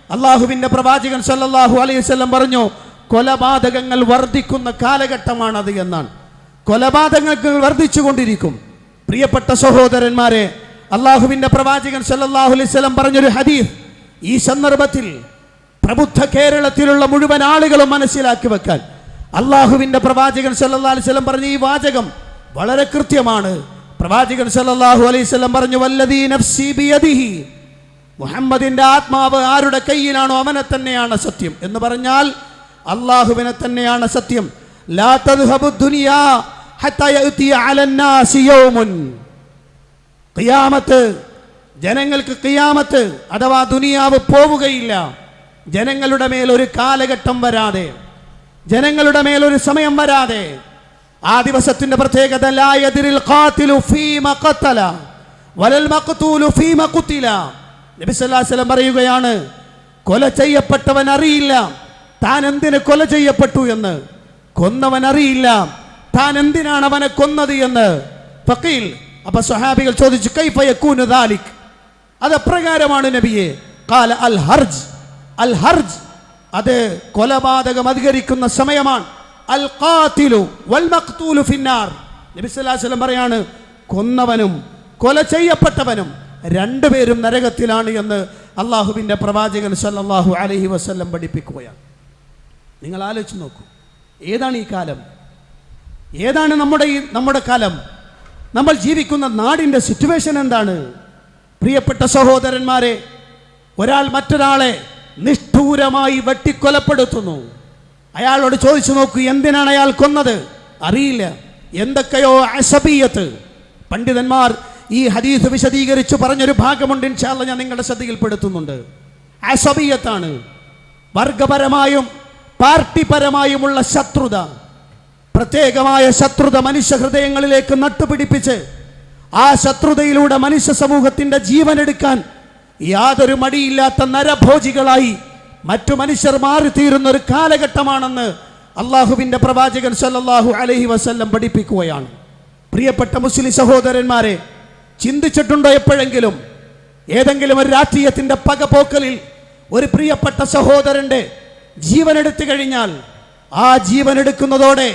അള്ളാഹുവിൻ്റെ പ്രവാചകൻ സല്ലല്ലാഹു അലൈഹി വസല്ലം പറഞ്ഞു, കൊലപാതകങ്ങൾ വർദ്ധിക്കുന്ന കാലഘട്ടമാണത് എന്നാണ്. കൊലപാതകങ്ങൾ വർദ്ധിച്ചു കൊണ്ടിരിക്കും. പ്രിയപ്പെട്ട സഹോദരന്മാരെ, അള്ളാഹുവിൻ്റെ പ്രവാചകൻ സല്ലല്ലാഹു അലൈഹി വസല്ലം പറഞ്ഞൊരു ഹദീസ് ഈ സന്ദർഭത്തിൽ പ്രബുദ്ധ കേരളത്തിലുള്ള മുഴുവൻ ആളുകളും മനസ്സിലാക്കി വെക്കാൻ അള്ളാഹുവിൻ്റെ പ്രവാചകൻ സല്ലല്ലാഹു അലൈഹി വസല്ലം പറഞ്ഞ ഈ വാചകം വളരെ കൃത്യമാണ്. പ്രവാചകൻ സല്ലല്ലാഹു അലൈഹി വസല്ലം പറഞ്ഞു, വല്ലദീ നഫ്സി ബിയദിഹി, മുഹമ്മദിൻ്റെ ആത്മാവ് ആരുടെ കയ്യിലാണോ അവനെ തന്നെയാണ് സത്യം എന്ന് പറഞ്ഞാൽ അള്ളാഹുവിനെ തന്നെയാണ് സത്യം. ലാ തദ്ഹബു ദുനിയാ ഹത്താ യഅതി അലന്നാസി യൗമുൻ, ഖിയാമത്ത്, ജനങ്ങൾക്ക് ഖിയാമത്ത് അഥവാ ദുനിയാവ് പോവുകയില്ല ജനങ്ങളുടെ മേൽ ഒരു കാലഘട്ടം വരാതെ, ജനങ്ങളുടെ മേൽ ഒരു സമയം വരാതെ. ആ ദിവസത്തിന്റെ പ്രത്യേകത ലാ യദ്രിൽ ഖാതിലു ഫീമ ഖതല വലൽ മഖ്തൂലു ഫീമ ഖുതില. നബി സല്ലല്ലാഹു അലൈഹി വസല്ലം പറയുകയാണ്, കൊല ചെയ്യപ്പെട്ടവൻ അറിയില്ല താൻ എന്തിന് കൊല ചെയ്യപ്പെട്ടു എന്ന്, കൊന്നവൻ അറിയില്ല താൻ എന്തിനാണ് അവനെ കൊന്നത് എന്ന്. ഫഖീൽ, അപ്പോൾ സ്വഹാബികൾ ചോദിച്ചു, കൈഫ യകൂനു ദാലിക്, അത് എപ്രകാരമാണ് നബിയെ? ഖാല അൽ ഹർജ്, അൽ ഹർജ്, അത് കൊലപാതകം അധികരിക്കുന്ന സമയമാണ്. അൽ ഖാതിലു വൽ മഖ്തൂലു ഫിന്നാർ. നബി സല്ലല്ലാഹു അലൈഹി വസല്ലം പറയാണ്, കൊന്നവനും കൊല ചെയ്യപ്പെട്ടവനും രണ്ടുപേരും നരകത്തിലാണ് എന്ന് അള്ളാഹുവിൻ്റെ പ്രവാചകൻ സല്ലല്ലാഹു അലൈഹി വസല്ലം പഠിപ്പിക്കുകയാണ്. നിങ്ങൾ ആലോചിച്ച് നോക്കൂ, ഏതാണ് ഈ കാലം? ഏതാണ് നമ്മുടെ കാലം? നമ്മൾ ജീവിക്കുന്ന നാടിൻ്റെ സിറ്റുവേഷൻ എന്താണ്? പ്രിയപ്പെട്ട സഹോദരന്മാരെ, ഒരാൾ മറ്റൊരാളെ നിഷ്ഠൂരമായി വെട്ടിക്കൊലപ്പെടുത്തുന്നു. അയാളോട് ചോദിച്ചു നോക്കൂ, എന്തിനാണ് അയാൾ കൊന്നത്? അറിയില്ല. എന്തൊക്കെയോ അസബിയത്ത്. പണ്ഡിതന്മാർ ഈ ഹദീസ് വിശദീകരിച്ച് പറഞ്ഞൊരു ഭാഗമുണ്ട്, ഇൻഷാ അല്ലാഹ് ഞാൻ നിങ്ങളുടെ ശ്രദ്ധയിൽപ്പെടുത്തുന്നുണ്ട്. അസബിയത്താണ്, വർഗപരമായും പാർട്ടിപരമായുമുള്ള ശത്രുത, പ്രത്യേകമായ ശത്രുത മനുഷ്യ ഹൃദയങ്ങളിലേക്ക് നട്ടുപിടിപ്പിച്ച് ആ ശത്രുതയിലൂടെ മനുഷ്യ സമൂഹത്തിന്റെ ജീവൻ എടുക്കാൻ യാതൊരു മടിയില്ലാത്ത നരഭോജികളായി മറ്റു മനുഷ്യർ മാറിത്തീരുന്ന ഒരു കാലഘട്ടമാണെന്ന് അള്ളാഹുവിന്റെ പ്രവാചകൻ സല്ലല്ലാഹു അലൈഹി വസല്ലം പഠിപ്പിക്കുകയാണ്. പ്രിയപ്പെട്ട മുസ്ലിം സഹോദരന്മാരെ, ചിന്തിച്ചിട്ടുണ്ടോ എപ്പോഴെങ്കിലും ഏതെങ്കിലും ഒരു രാഷ്ട്രീയത്തിന്റെ പകപോക്കലിൽ ഒരു പ്രിയപ്പെട്ട സഹോദരന്റെ ജീവൻ എടുത്തു കഴിഞ്ഞാൽ ആ ജീവൻ എടുക്കുന്നതോടെ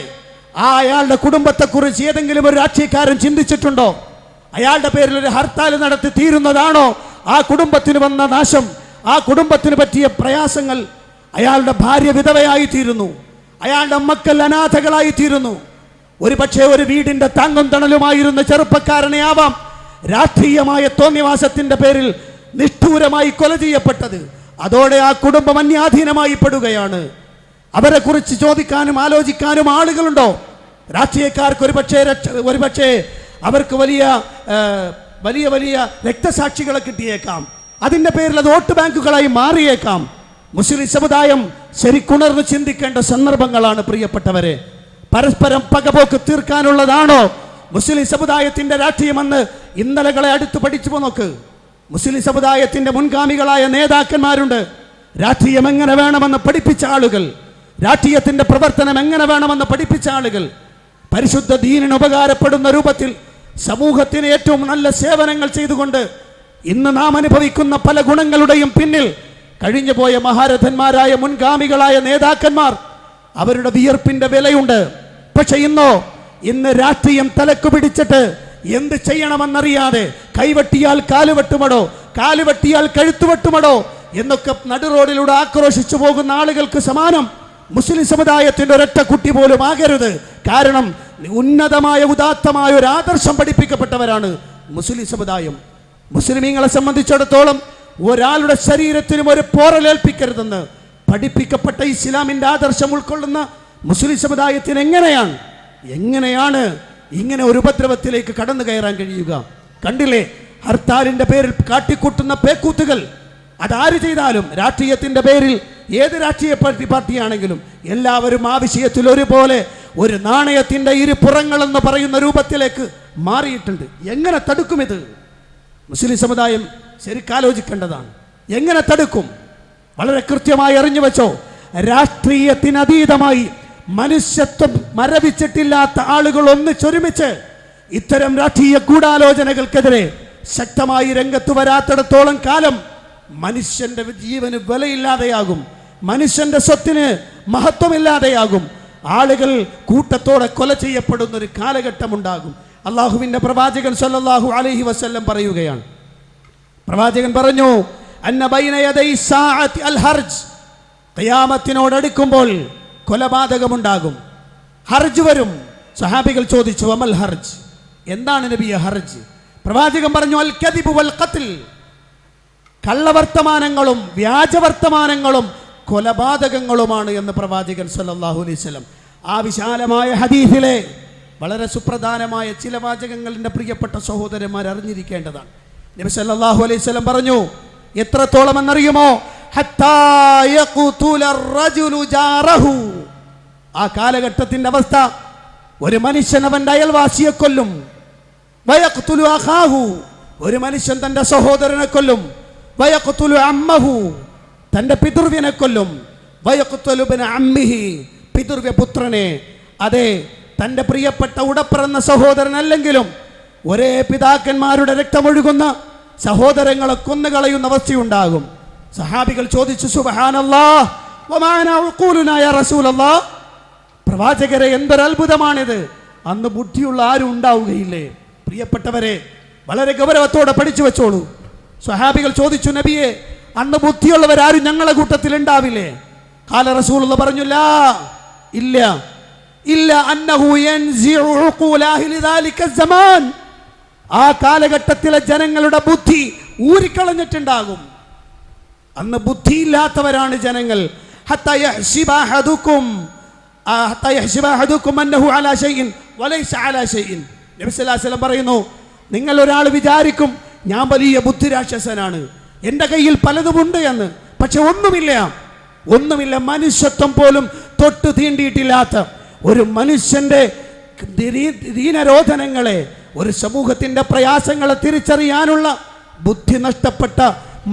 അയാളുടെ കുടുംബത്തെക്കുറിച്ച് ഏതെങ്കിലും ഒരു രാഷ്ട്രീയക്കാരൻ ചിന്തിച്ചിട്ടുണ്ടോ? അയാളുടെ പേരിൽ ഒരു ഹർത്താൽ നടത്തി തീരുന്നതാണോ ആ കുടുംബത്തിന് വന്ന നാശം, ആ കുടുംബത്തിന് പറ്റിയ പ്രയാസങ്ങൾ? അയാളുടെ ഭാര്യ വിധവയായി തീരുന്നു, അയാളുടെ മക്കൾ അനാഥകളായി തീരുന്നു. ഒരു പക്ഷേ ഒരു വീടിന്റെ താങ്ങും തണലുമായിരുന്ന ചെറുപ്പക്കാരനെ ആവാം രാഷ്ട്രീയമായ തോന്നിവാസത്തിന്റെ പേരിൽ നിഷ്ഠൂരമായി കൊല ചെയ്യപ്പെട്ടത്. അതോടെ ആ കുടുംബം അന്യാധീനമായി പെടുകയാണ്. അവരെ കുറിച്ച് ചോദിക്കാനും ആലോചിക്കാനും ആളുകളുണ്ടോ? രാഷ്ട്രീയക്കാർക്ക് ഒരുപക്ഷേ അവർക്ക് വലിയ വലിയ വലിയ രക്തസാക്ഷികളെ കിട്ടിയേക്കാം. അതിൻ്റെ പേരിൽ അത് വോട്ട് ബാങ്കുകളായി മാറിയേക്കാം. മുസ്ലിം സമുദായം ശരിക്കുണർന്ന് ചിന്തിക്കേണ്ട സന്ദർഭങ്ങളാണ് പ്രിയപ്പെട്ടവരെ. പരസ്പരം പകപോക്ക് തീർക്കാനുള്ളതാണോ മുസ്ലിം സമുദായത്തിന്റെ രാഷ്ട്രീയമെന്ന് ഇന്നലകളെ അടുത്ത് പഠിച്ചു നോക്ക്. മുസ്ലിം സമുദായത്തിന്റെ മുൻഗാമികളായ നേതാക്കന്മാരുണ്ട്. രാഷ്ട്രീയം എങ്ങനെ വേണമെന്ന് പഠിപ്പിച്ച ആളുകൾ, രാഷ്ട്രീയത്തിന്റെ പ്രവർത്തനം എങ്ങനെ വേണമെന്ന് പഠിപ്പിച്ച ആളുകൾ, പരിശുദ്ധ ദീനിന് ഉപകാരപ്പെടുന്ന രൂപത്തിൽ സമൂഹത്തിന് ഏറ്റവും നല്ല സേവനങ്ങൾ ചെയ്തുകൊണ്ട് ഇന്ന് നാം അനുഭവിക്കുന്ന പല ഗുണങ്ങളുടെയും പിന്നിൽ കഴിഞ്ഞുപോയ മഹാരഥന്മാരായ മുൻഗാമികളായ നേതാക്കന്മാർ, അവരുടെ വിയർപ്പിന്റെ വിലയുണ്ട്. പക്ഷെ ഇന്ന് രാഷ്ട്രീയം തലക്കു പിടിച്ചിട്ട് എന്ത് ചെയ്യണമെന്നറിയാതെ കൈവെട്ടിയാൽ കാലുവെട്ടുമടോ, കാലുവെട്ടിയാൽ കഴുത്തുവെട്ടുമടോ എന്നൊക്കെ നടുറോഡിലൂടെ ആക്രോശിച്ചു പോകുന്ന ആളുകൾക്ക് സമാനം മുസ്ലിം സമുദായത്തിന്റെ ഒരൊറ്റ കുട്ടി പോലും ആകരുത്. കാരണം ഉന്നതമായ ഉദാത്തമായ ഒരു ആദർശം പഠിപ്പിക്കപ്പെട്ടവരാണ് മുസ്ലിം സമുദായം. മുസ്ലിമീങ്ങളെ സംബന്ധിച്ചിടത്തോളം ഒരാളുടെ ശരീരത്തിനും ഒരു പോറലേൽപ്പിക്കരുതെന്ന് പഠിപ്പിക്കപ്പെട്ട ഇസ്ലാമിന്റെ ആദർശം ഉൾക്കൊള്ളുന്ന മുസ്ലിം സമുദായത്തിന് എങ്ങനെയാണ് ഇങ്ങനെ ഒരു ഉപദ്രവത്തിലേക്ക് കടന്നു കയറാൻ കഴിയുക? കണ്ടില്ലേ, ഹർത്താലിന്റെ പേരിൽ കാട്ടിക്കൂട്ടുന്ന പേക്കൂത്തുകൾ. അതാര് ചെയ്താലും രാഷ്ട്രീയത്തിന്റെ പേരിൽ ഏത് രാഷ്ട്രീയ പാർട്ടിയാണെങ്കിലും എല്ലാവരും ആ വിഷയത്തിൽ ഒരുപോലെ ഒരു നാണയത്തിന്റെ ഇരുപുറങ്ങളെന്ന് പറയുന്ന രൂപത്തിലേക്ക് മാറിയിട്ടുണ്ട്. എങ്ങനെ തടുക്കും ഇത്? മുസ്ലിം സമുദായം ശരിക്കാലോചിക്കേണ്ടതാണ്. എങ്ങനെ തടുക്കും? വളരെ കൃത്യമായി അറിഞ്ഞു വെച്ചോ, രാഷ്ട്രീയത്തിനതീതമായി മനുഷ്യത്വം മരവിച്ചിട്ടില്ലാത്ത ആളുകൾ ഒന്നിച്ചൊരുമിച്ച് ഇത്തരം രാഷ്ട്രീയ ഗൂഢാലോചനകൾക്കെതിരെ ശക്തമായി രംഗത്ത് വരാത്തിടത്തോളം കാലം മനുഷ്യന്റെ ജീവന് വിലയില്ലാതെയാകും, മനുഷ്യന്റെ സ്വത്തിന് മഹത്വമില്ലാതെയാകും, ആളുകൾ കൂട്ടത്തോടെ കൊല ചെയ്യപ്പെടുന്ന ഒരു കാലഘട്ടം ഉണ്ടാകും. അള്ളാഹുവിന്റെ പ്രവാചകൻ സല്ലല്ലാഹു അലൈഹി വസല്ലം പറയുകയാണ്. പ്രവാചകൻ പറഞ്ഞു, അന്ന ബൈന യദൈ സാഅത്തി അൽ ഹർജ്, ഖിയാമത്തിനോടടുക്കുമ്പോൾ കൊലപാതകമുണ്ടാകും, ഹർജ് വരും. സഹാബികൾ ചോദിച്ചു, അമൽ ഹർജ്, എന്താണ് നബിയെ ഹർജ്? പ്രവാചകൻ പറഞ്ഞു, അൽ കദിബു വൽ ഖത്ൽ, കള്ളവർത്തമാനങ്ങളും വ്യാജവർത്തമാനങ്ങളും കൊലപാതകങ്ങളുമാണ് എന്ന് പ്രവാചകൻ സല്ലല്ലാഹു അലൈഹി വസല്ലം ആ വിശാലമായ ഹദീസിലെ വളരെ സുപ്രധാനമായ ചില വാചകങ്ങളുടെ പ്രിയപ്പെട്ട സഹോദരന്മാർ അറിഞ്ഞിരിക്കേണ്ടതാണ്. നബി സല്ലല്ലാഹു അലൈഹി വസല്ലം പറഞ്ഞു, എത്രത്തോളം എന്നറിയുമോ? ഹത്താ യഖ്തുല അർ-റജുലു ജാറഹു, ആ കാലഘട്ടത്തിന്റെ അവസ്ഥ, ഒരു മനുഷ്യൻ അവന്റെ അയൽവാസിയെ കൊല്ലും, വയഖ്തുലു അഖാഹു, ഒരു മനുഷ്യൻ തന്റെ സഹോദരനെ കൊല്ലും, വയഖ്തുലു അമ്മഹു, തന്റെ പിതൃവ്യനെ കൊല്ലും, വയഖ്തുലു ഇബ്ന അമ്മിഹി, പിതൃവ്യ പുത്രനെ. അതെ, തന്റെ പ്രിയപ്പെട്ട ഉടപ്പിറന്ന സഹോദരനല്ലെങ്കിലും ഒരേ പിതാക്കന്മാരുടെ രക്തമൊഴുകുന്ന സഹോദരങ്ങളെ കൊന്നുകളയുന്ന അവസ്ഥയുണ്ടാകും. സഹാബികൾ ചോദിച്ചു, സുബ്ഹാനല്ലാഹ് വമാ നഖൂലുനാ യാ റസൂലല്ലാഹ്, പ്രവാചകരെ എന്തൊരത്ഭുതമാണിത്, അന്ന് ബുദ്ധിയുള്ള ആരും ഉണ്ടാവുകയില്ലേ? പ്രിയപ്പെട്ടവരെ, വളരെ ഗൗരവത്തോടെ പഠിച്ചു വെച്ചോളൂ. സ്വഹാബികൾ ചോദിച്ചു, നബിയെ, അന്ന് ബുദ്ധിയുള്ളവരാരും ഞങ്ങളെ കൂട്ടത്തിൽ ഉണ്ടാവില്ലേ? ഖാല റസൂലുള്ളാഹി പറഞ്ഞു, ലാ, ഇല്ല, ഇല്ല അന്നഹു യൻസിഉ ഉഖൂല അഹ്ലി ദാലിക സമാൻ, ആ കാലഘട്ടത്തിലെ ജനങ്ങളുടെ ബുദ്ധി ഊരിക്കളഞ്ഞിട്ടുണ്ടാകും. അന്ന് ബുദ്ധിയില്ലാത്തവരാണ് ജനങ്ങൾ. ഹത്താ യഹ്സിബ അഹദുക്കും അന്നഹു അലാ ഷൈഇൻ വലൈസ അലാ ഷൈഇൻ. നബി സല്ലല്ലാഹു അലൈഹി വസല്ലം പറയുന്നു, നിങ്ങൾ ഒരാൾ വിചാരിക്കും ഞാൻ വലിയ ബുദ്ധിരാക്ഷസനാണ്, എൻ്റെ കയ്യിൽ പലതുമുണ്ട് എന്ന്. പക്ഷെ ഒന്നുമില്ല. മനുഷ്യത്വം പോലും തൊട്ട് തീണ്ടിയിട്ടില്ലാത്ത ഒരു മനുഷ്യന്റെ ദീനരോധനങ്ങളെ, ഒരു സമൂഹത്തിന്റെ പ്രയാസങ്ങളെ തിരിച്ചറിയാനുള്ള ബുദ്ധി നഷ്ടപ്പെട്ട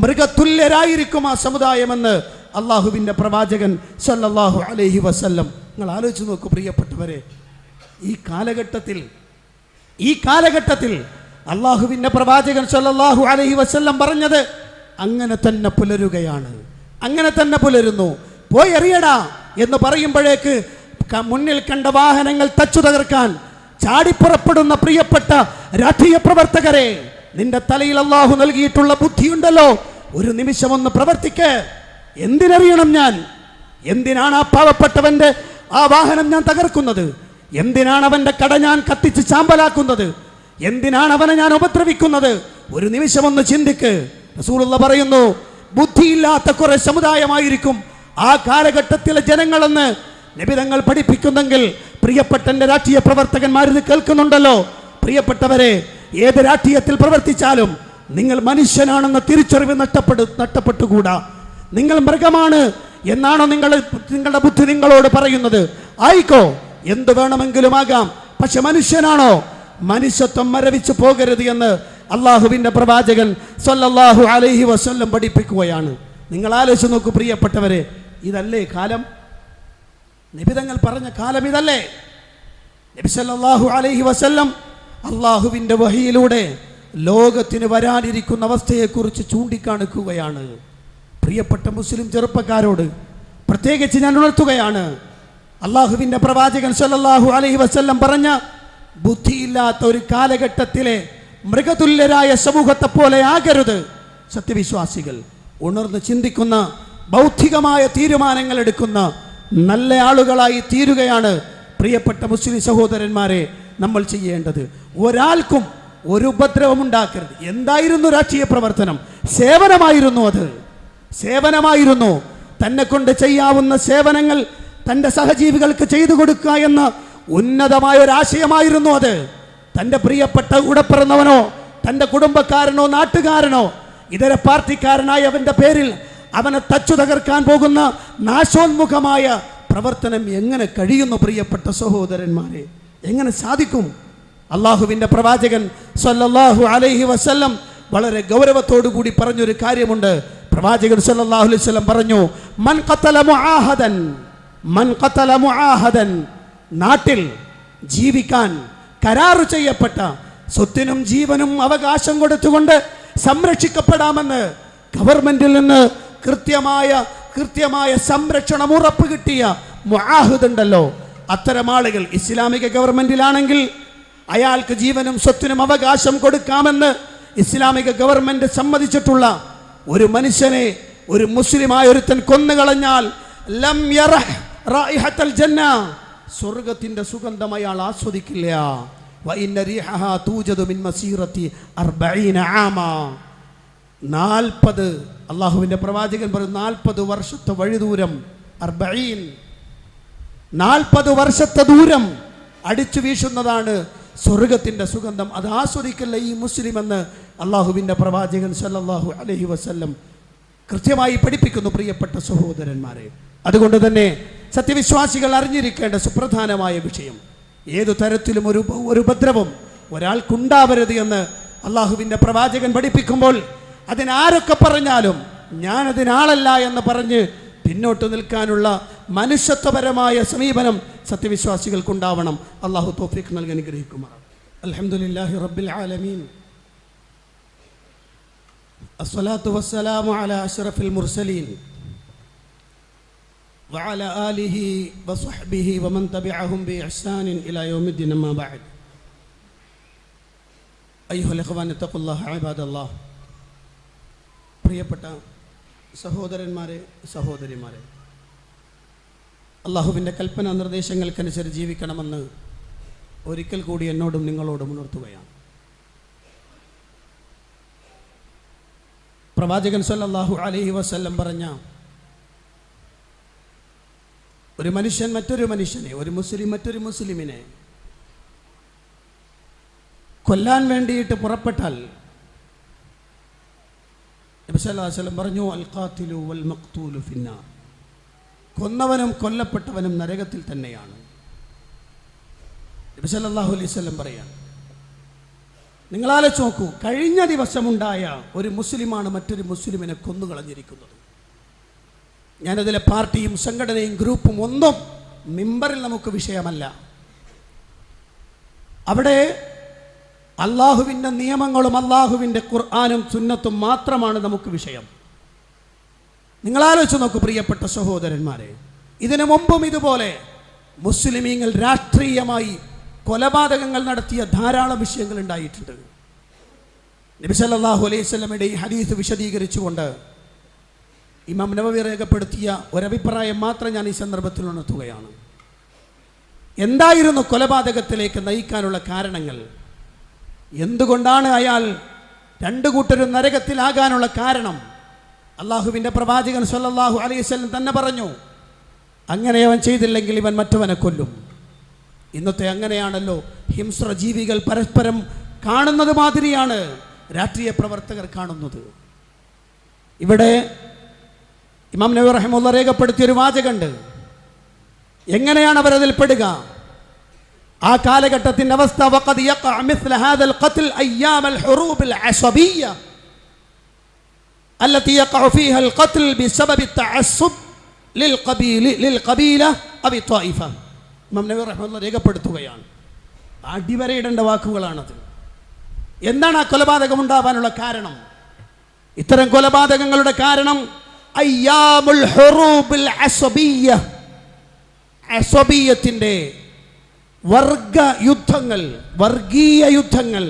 മൃഗതുല്യരായിരിക്കും ആ സമുദായമെന്ന് അള്ളാഹുവിൻ്റെ പ്രവാചകൻ സല്ലല്ലാഹു അലൈഹി വസല്ലം. നിങ്ങൾ ആലോചിച്ച് നോക്കൂ പ്രിയപ്പെട്ടവരെ, ഈ കാലഘട്ടത്തിൽ അള്ളാഹുവിൻ്റെ പ്രവാചകൻ സല്ലല്ലാഹു അലൈഹി വസല്ലം പറഞ്ഞത് അങ്ങനെ തന്നെ പുലരുകയാണ്, അങ്ങനെ തന്നെ പുലരുന്നു. പോയി എറിയടാ എന്ന് പറയുമ്പോഴേക്ക് മുന്നിൽ കണ്ട വാഹനങ്ങൾ തച്ചു തകർക്കാൻ ചാടിപ്പുറപ്പെടുന്ന പ്രിയപ്പെട്ട രാഷ്ട്രീയ പ്രവർത്തകരെ, നിന്റെ തലയിൽ അള്ളാഹു നൽകിയിട്ടുള്ള ബുദ്ധിയുണ്ടല്ലോ, ഒരു നിമിഷം ഒന്ന് പ്രവർത്തിക്ക്. എന്തിനറിയണം ഞാൻ? എന്തിനാണ് ആ പാവപ്പെട്ടവന്റെ ആ വാഹനം ഞാൻ തകർക്കുന്നത്? എന്തിനാണ് അവന്റെ കട ഞാൻ കത്തിച്ച് ചാമ്പലാക്കുന്നത്? എന്തിനാണ് അവനെ ഞാൻ ഉപദ്രവിക്കുന്നത്? ഒരു നിമിഷം ഒന്ന് ചിന്തിക്ക്. റസൂലുള്ളാഹി പറയുന്നു, ബുദ്ധിയില്ലാത്ത കുറെ സമുദായമായിരിക്കും ആ കാലഘട്ടത്തിലെ ജനങ്ങളെന്ന് നബി തങ്ങൾ പഠിപ്പിക്കുന്നെങ്കിൽ പ്രിയപ്പെട്ട എൻ്റെ രാഷ്ട്രീയ പ്രവർത്തകന്മാരിത് കേൾക്കുന്നുണ്ടല്ലോ. പ്രിയപ്പെട്ടവരെ, ഏത് രാഷ്ട്രീയത്തിൽ പ്രവർത്തിച്ചാലും നിങ്ങൾ മനുഷ്യനാണെന്ന തിരിച്ചറിവ് നഷ്ടപ്പെട്ടുകൂടാ. നിങ്ങൾ മൃഗമാണ് എന്നാണോ നിങ്ങളുടെ ബുദ്ധി നിങ്ങളോട് പറയുന്നത്? ആയിക്കോ, എന്ത് വേണമെങ്കിലും ആകാം, പക്ഷെ മനുഷ്യനാണോ? മനുഷ്യത്വം മരവിച്ചു പോകരുത് എന്ന് അള്ളാഹുവിൻ്റെ പ്രവാചകൻ സല്ലല്ലാഹു അലൈഹി വസല്ലം പഠിപ്പിക്കുകയാണ്. നിങ്ങൾ ആലോചിച്ച് നോക്കൂ പ്രിയപ്പെട്ടവരെ, ഇതല്ലേ കാലം? നബി തങ്ങൾ പറഞ്ഞ കാലം ഇതല്ലേ? നബി സല്ലല്ലാഹു അലൈഹി വസല്ലം അള്ളാഹുവിൻ്റെ വഹിയിലൂടെ ലോകത്തിന് വരാനിരിക്കുന്ന അവസ്ഥയെക്കുറിച്ച് ചൂണ്ടിക്കാണിക്കുകയാണ്. പ്രിയപ്പെട്ട മുസ്ലിം ചെറുപ്പക്കാരോട് പ്രത്യേകിച്ച് ഞാൻ ഉണർത്തുകയാണ്, അള്ളാഹുവിൻ്റെ പ്രവാചകൻ സല്ലല്ലാഹു അലൈഹി വസല്ലം പറഞ്ഞ ബുദ്ധിയില്ലാത്ത ഒരു കാലഘട്ടത്തിലെ മൃഗതുല്യരായ സമൂഹത്തെ പോലെ ആകരുത് സത്യവിശ്വാസികൾ. ഉണർന്ന് ചിന്തിക്കുന്ന, ബൗദ്ധികമായ തീരുമാനങ്ങൾ എടുക്കുന്ന നല്ല ആളുകളായി തീരുകയാണ് പ്രിയപ്പെട്ട മുസ്ലിം സഹോദരന്മാരെ നമ്മൾ ചെയ്യേണ്ടത്. ഒരാൾക്കും ഒരു ഉപദ്രവം ഉണ്ടാക്കരുത്. എന്തായിരുന്നു രാഷ്ട്രീയ പ്രവർത്തനം? സേവനമായിരുന്നു. തന്നെ കൊണ്ട് ചെയ്യാവുന്ന സേവനങ്ങൾ തൻ്റെ സഹജീവികൾക്ക് ചെയ്തു കൊടുക്കുക എന്ന ഉന്നതമായ ഒരാശയമായിരുന്നു അത്. തൻ്റെ പ്രിയപ്പെട്ട ഉടപ്പിറന്നവനോ തൻ്റെ കുടുംബക്കാരനോ നാട്ടുകാരനോ ഇതര പാർട്ടിക്കാരനായ അവൻ്റെ പേരിൽ അവനെ തച്ചു തകർക്കാൻ പോകുന്ന നാശോന്മുഖമായ പ്രവർത്തനം എങ്ങനെ കഴിയുന്നു പ്രിയപ്പെട്ട സഹോദരന്മാരെ? എങ്ങനെ സാധിക്കും? അള്ളാഹുവിൻ്റെ പ്രവാചകൻ സല്ലല്ലാഹു അലൈഹി വസല്ലം വളരെ ഗൗരവത്തോടു കൂടി പറഞ്ഞൊരു കാര്യമുണ്ട്. പ്രവാചകൻ സല്ലല്ലാഹു അലൈഹി വസല്ലം പറഞ്ഞു, മൻ ഖതല മുആഹദൻ, നാട്ടിൽ ജീവിക്കാൻ കരാറ് ചെയ്യപ്പെട്ട സ്വത്തിനും ജീവനും അവകാശം കൊടുത്തുകൊണ്ട് സംരക്ഷിക്കപ്പെടാമെന്ന് ഗവൺമെന്റിൽ നിന്ന് കൃത്യമായ സംരക്ഷണം ഉറപ്പ് കിട്ടിയ മുആഹിദ് ഉണ്ടല്ലോ, അത്തരം ആളുകൾ ഇസ്ലാമിക ഗവൺമെന്റിലാണെങ്കിൽ അയാൾക്ക് ജീവനും സ്വത്തിനും അവകാശം കൊടുക്കാമെന്ന് ഇസ്ലാമിക ഗവൺമെന്റ് സമ്മതിച്ചിട്ടുള്ള ഒരു മനുഷ്യനെ ഒരു മുസ്ലിമായ ഒരുത്തൻ കൊന്നുകളഞ്ഞാൽ ലം യറഹ് റായിഹത്തൽ ജന്ന, സ്വർഗത്തിന്റെ സുഗന്ധം അയാൾ ആസ്വദിക്കില്ല. വഇന്ന റീഹഹാ തൂജദു മിൻ മസീറത്തി 40 ആമ. 40 അള്ളാഹുവിൻ്റെ പ്രവാചകൻ പറയും 40 വർഷത്തെ വഴിദൂരം, 40 വർഷത്തെ ദൂരം അടിച്ചു വീശുന്നതാണ് സ്വർഗത്തിൻ്റെ സുഗന്ധം. അത് ആസ്വദിക്കില്ല ഈ മുസ്ലിം എന്ന് അള്ളാഹുവിൻ്റെ പ്രവാചകൻ സല്ലല്ലാഹു അലൈഹി വസല്ലം കൃത്യമായി പഠിപ്പിക്കുന്നു പ്രിയപ്പെട്ട സഹോദരന്മാരെ. അതുകൊണ്ട് തന്നെ സത്യവിശ്വാസികൾ അറിഞ്ഞിരിക്കേണ്ട സുപ്രധാനമായ വിഷയം, ഏതു തരത്തിലും ഒരു ഉപദ്രവം ഒരാൾക്കുണ്ടാവരുത് എന്ന് അള്ളാഹുവിൻ്റെ പ്രവാചകൻ പഠിപ്പിക്കുമ്പോൾ അതിനാരൊക്കെ പറഞ്ഞാലും ഞാനതിനാളല്ല എന്ന് പറഞ്ഞ് പിന്നോട്ട് നിൽക്കാനുള്ള മനുഷ്യത്വപരമായ സമീപനം സത്യവിശ്വാസികൾക്കുണ്ടാവണം. അള്ളാഹു തൗഫീഖ് നൽകി അനുഗ്രഹിക്കുമാറാകട്ടെ. അൽഹംദുലില്ലാഹി റബ്ബിൽ ആലമീൻ, അസ്സലാത്തു വസ്സലാമു അലാ അഷ്റഫിൽ മുർസലീൻ വഅലാ ആലിഹി വസ്വഹ്ബിഹി വമൻ തബിഅഹും ബിഇഹ്സാനിൻ ഇലാ യൗമിദ്ദീൻ. അമ്മാ ബഅദ്. അയ്യുഹൽ ഇഖ്വാൻ തഖുല്ലാഹ ഇബാദല്ലാഹ്. പ്രിയപ്പെട്ട സഹോദരന്മാരെ, സഹോദരിമാരെ, അള്ളാഹുവിൻ്റെ കൽപ്പന നിർദ്ദേശങ്ങൾക്കനുസരിച്ച് ജീവിക്കണമെന്ന് ഒരിക്കൽ കൂടി എന്നോടും നിങ്ങളോടും ഉണർത്തുകയാണ്. പ്രവാചകൻ സല്ലല്ലാഹു അലൈഹി വസല്ലം പറഞ്ഞ ഒരു മനുഷ്യൻ മറ്റൊരു മനുഷ്യനെ, ഒരു മുസ്ലിം മറ്റൊരു മുസ്ലിമിനെ കൊല്ലാൻ വേണ്ടിയിട്ട് പുറപ്പെട്ടാൽ നബി സല്ലല്ലാഹു അലൈഹി വസല്ലം പറഞ്ഞു, അൽ ഖാതിലു വൽ മഖ്തൂലു ഫിന്നാർ, കൊന്നവനും കൊല്ലപ്പെട്ടവനും നരകത്തിൽ തന്നെയാണ്. നബി സല്ലല്ലാഹു അലൈഹി വസല്ലം പറയാണ്, നിങ്ങൾ ആലോചിച്ച് നോക്കൂ, കഴിഞ്ഞ ദിവസമുണ്ടായ ഒരു മുസ്ലിമാണ് മറ്റൊരു മുസ്ലിമിനെ കൊന്നുകളഞ്ഞിരിക്കുന്നത്. ഞാനതിലെ പാർട്ടിയും സംഘടനയും ഗ്രൂപ്പും ഒന്നും മിമ്പറിൽ നമുക്ക് വിഷയമല്ല. അവിടെ അള്ളാഹുവിൻ്റെ നിയമങ്ങളും അള്ളാഹുവിൻ്റെ ഖുർആനും സുന്നത്തും മാത്രമാണ് നമുക്ക് വിഷയം. നിങ്ങൾ ആലോചിച്ച് നോക്കൂ പ്രിയപ്പെട്ട സഹോദരന്മാരെ, ഇതിനു മുമ്പും ഇതുപോലെ മുസ്ലിമീങ്ങൾ രാഷ്ട്രീയമായി കൊലപാതകങ്ങൾ നടത്തിയ ധാരാളം വിഷയങ്ങൾ ഉണ്ടായിട്ടുണ്ട്. നബി സല്ലല്ലാഹു അലൈഹി വസല്ലമയുടെ ഈ ഹദീസ് വിശദീകരിച്ചുകൊണ്ട് ഇമാം നവവി രേഖപ്പെടുത്തിയ ഒരഭിപ്രായം മാത്രം ഞാൻ ഈ സന്ദർഭത്തിൽ ഉണർത്തുകയാണ്. എന്തായിരുന്നു കൊലപാതകത്തിലേക്ക് നയിക്കാനുള്ള കാരണങ്ങൾ? എന്തുകൊണ്ടാണ് അയാൾ രണ്ടു കൂട്ടരും നരകത്തിലാകാനുള്ള കാരണം? അള്ളാഹുവിൻ്റെ പ്രവാചകൻ സല്ലല്ലാഹു അലൈഹി വസല്ലം തന്നെ പറഞ്ഞു, അങ്ങനെ അവൻ ചെയ്തില്ലെങ്കിൽ ഇവൻ മറ്റവനെ കൊല്ലും. ഇന്നത്തെ അങ്ങനെയാണല്ലോ, ഹിംസ്ര ജീവികൾ പരസ്പരം കാണുന്നത് മാതിരിയാണ് രാഷ്ട്രീയ പ്രവർത്തകർ കാണുന്നത്. ഇവിടെ ഇമാം നവവി റഹിമഹുല്ലാഹ് രേഖപ്പെടുത്തിയൊരു വാചകമുണ്ട്. എങ്ങനെയാണ് അവരതിൽ പെടുക? ആ കാലഘട്ടത്തിൻ്റെ അവസ്ഥ, വഖദ് യഖഅ മിസ്ല ഹാദൽ ഖത്ൽ അയ്യാം അൽ ഹുറൂബിൽ അസബിയ്യ അല്ലതി യഖഅ ഫീഹാ അൽ ഖത്ൽ ബിസബബി തഅസ്സുബ് ലിൽഖബീല അവി ത്വായിഫ. ഇമാം നവവി റഹിമഹുല്ലാഹ് രേഖപ്പെടുത്തുകയാണ്. അടിവരയിടേണ്ട വാക്കുകളാണത്. എന്താണ് ആ കൊലപാതകം ഉണ്ടാവാനുള്ള കാരണം? ഇത്തരം കൊലപാതകങ്ങളുടെ കാരണം അയ്യാമുൽ ഹുറൂബിൽ അസബിയ്യ, അസബിയ്യത്തിൻ്റെ വർഗ യുദ്ധങ്ങൾ, വർഗീയ യുദ്ധങ്ങൾ,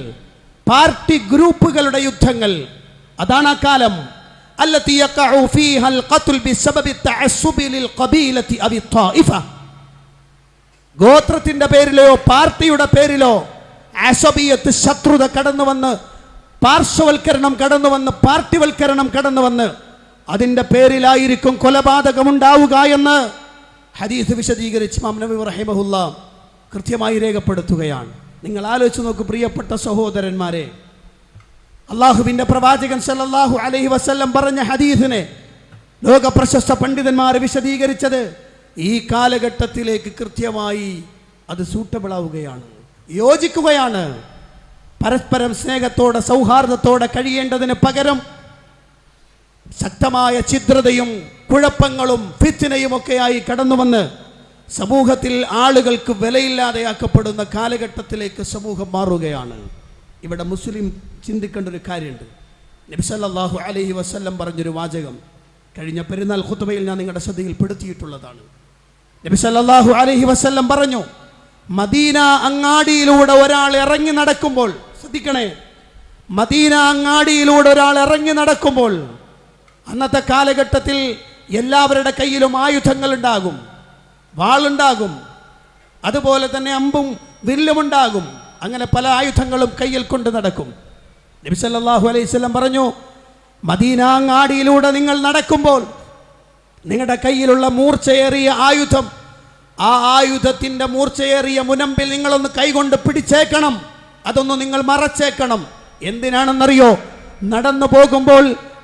പാർട്ടി ഗ്രൂപ്പുകളുടെ യുദ്ധങ്ങൾ, അതാണ് ആ കാലം. അല്ലതി യഖഉ ഫീഹാ അൽ ഖത്ൽ ബിസബബി തഅസ്സുബി ലിൽഖബീലതി അവി ത്വായിഫ. ഗോത്രത്തിന്റെ പേരിലോ പാർട്ടിയുടെ പേരിലോ അസബിയത്ത്, ശത്രുത കടന്നു വന്ന്, പാർശ്വവൽക്കരണം കടന്നു വന്ന്, പാർട്ടിവൽക്കരണം കടന്നു വന്ന്, അതിൻ്റെ പേരിലായിരിക്കും കൊലപാതകം ഉണ്ടാവുക എന്ന് ഹദീസ് വിശദീകരിച്ച് ഇമാം നവവി റഹിമഹുല്ലാഹ് കൃത്യമായി രേഖപ്പെടുത്തുകയാണ്. നിങ്ങൾ ആലോചിച്ച് നോക്കൂ പ്രിയപ്പെട്ട സഹോദരന്മാരെ, അള്ളാഹുവിൻ്റെ പ്രവാചകൻ സല്ലല്ലാഹു അലൈഹി വസല്ലം പറഞ്ഞ ഹദീസിനെ ലോക പ്രശസ്ത പണ്ഡിതന്മാർ വിശദീകരിച്ചത് ഈ കാലഘട്ടത്തിലേക്ക് കൃത്യമായി അത് സൂട്ടബിൾ ആവുകയാണ്, യോജിക്കുകയാണ്. പരസ്പരം സ്നേഹത്തോടെ സൗഹാർദ്ദത്തോടെ കഴിയേണ്ടതിന് പകരം ശക്തമായ ഛിദ്രതയും കുഴപ്പങ്ങളും ഫിത്നയും ഒക്കെയായി കടന്നു വന്ന് സമൂഹത്തിൽ ആളുകൾക്ക് വിലയില്ലാതെയാക്കപ്പെടുന്ന കാലഘട്ടത്തിലേക്ക് സമൂഹം മാറുകയാണ്. ഇവിടെ മുസ്ലിം ചിന്തിക്കേണ്ട ഒരു കാര്യമുണ്ട്. നബി സല്ലല്ലാഹു അലൈഹി വസല്ലം പറഞ്ഞൊരു വാചകം കഴിഞ്ഞ പെരുന്നാൾ ഖുതുബയിൽ ഞാൻ നിങ്ങളുടെ ശ്രദ്ധയിൽപ്പെടുത്തിയിട്ടുള്ളതാണ്. നബി സല്ലല്ലാഹു അലൈഹി വസല്ലം പറഞ്ഞു, മദീന അങ്ങാടിയിലൂടെ ഒരാൾ ഇറങ്ങി നടക്കുമ്പോൾ, ശ്രദ്ധിക്കണേ, മദീന അങ്ങാടിയിലൂടെ ഒരാൾ ഇറങ്ങി നടക്കുമ്പോൾ, അന്നത്തെ കാലഘട്ടത്തിൽ എല്ലാവരുടെ കയ്യിലും ആയുധങ്ങൾ ഉണ്ടാകും, വാളുണ്ടാകും, അതുപോലെ തന്നെ അമ്പും വില്ലുമുണ്ടാകും, അങ്ങനെ പല ആയുധങ്ങളും കയ്യിൽ കൊണ്ട് നടക്കും. നബി സല്ലല്ലാഹു അലൈഹി വസല്ലം പറഞ്ഞു, മദീന അങ്ങാടിയിലൂടെ നിങ്ങൾ നടക്കുമ്പോൾ നിങ്ങളുടെ കയ്യിലുള്ള മൂർച്ചയേറിയ ആയുധം, ആ ആയുധത്തിൻ്റെ മൂർച്ചയേറിയ മുനമ്പിൽ നിങ്ങളൊന്ന് കൈകൊണ്ട് പിടിച്ചേക്കണം, അതൊന്ന് നിങ്ങൾ മറച്ചേക്കണം. എന്തിനാണെന്നറിയോ? നടന്നു പോകുമ്പോൾ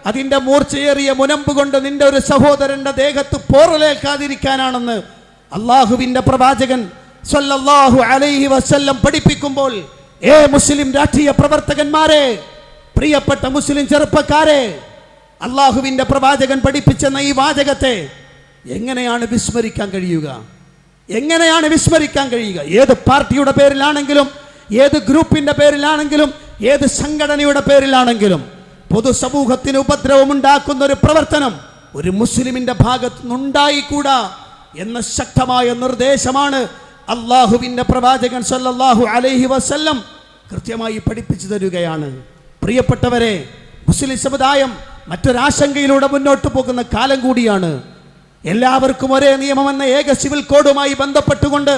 അതിൻ്റെ മൂർച്ചയേറിയ മുനമ്പ് കൊണ്ട് നിന്റെ ഒരു സഹോദരന്റെ ദേഹത്ത് പോറലേൽക്കാതിരിക്കാനാണെന്ന് അള്ളാഹുവിൻ്റെ പ്രവാചകൻ സല്ലല്ലാഹു അലൈഹി വസല്ലം പഠിപ്പിക്കുമ്പോൾ, മുസ്ലിം രാഷ്ട്രീയ പ്രവർത്തകന്മാരെ, പ്രിയപ്പെട്ട മുസ്ലിം ചെറുപ്പക്കാരെ, അള്ളാഹുവിൻ്റെ പ്രവാചകൻ പഠിപ്പിച്ചെന്ന ഈ വാചകത്തെ എങ്ങനെയാണ് വിസ്മരിക്കാൻ കഴിയുക? എങ്ങനെയാണ് വിസ്മരിക്കാൻ കഴിയുക? ഏത് പാർട്ടിയുടെ പേരിലാണെങ്കിലും, ഏത് ഗ്രൂപ്പിൻ്റെ പേരിലാണെങ്കിലും, ഏത് സംഘടനയുടെ പേരിലാണെങ്കിലും പൊതുസമൂഹത്തിന് ഉപദ്രവമുണ്ടാക്കുന്ന ഒരു പ്രവർത്തനം ഒരു മുസ്ലിമിൻ്റെ ഭാഗത്തു നിന്നുണ്ടായിക്കൂടാ എന്ന ശക്തമായ നിർദ്ദേശമാണ് അള്ളാഹുവിൻ്റെ പ്രവാചകൻ സല്ലല്ലാഹു അലൈഹി വസല്ലം കൃത്യമായി പഠിപ്പിച്ചു തരികയാണ്. പ്രിയപ്പെട്ടവരെ, മുസ്ലിം സമുദായം മറ്റൊരാശങ്കയിലൂടെ മുന്നോട്ട് പോകുന്ന കാലം കൂടിയാണ്. എല്ലാവർക്കും ഒരേ നിയമമെന്ന ഏക സിവിൽ കോഡുമായി ബന്ധപ്പെട്ടുകൊണ്ട്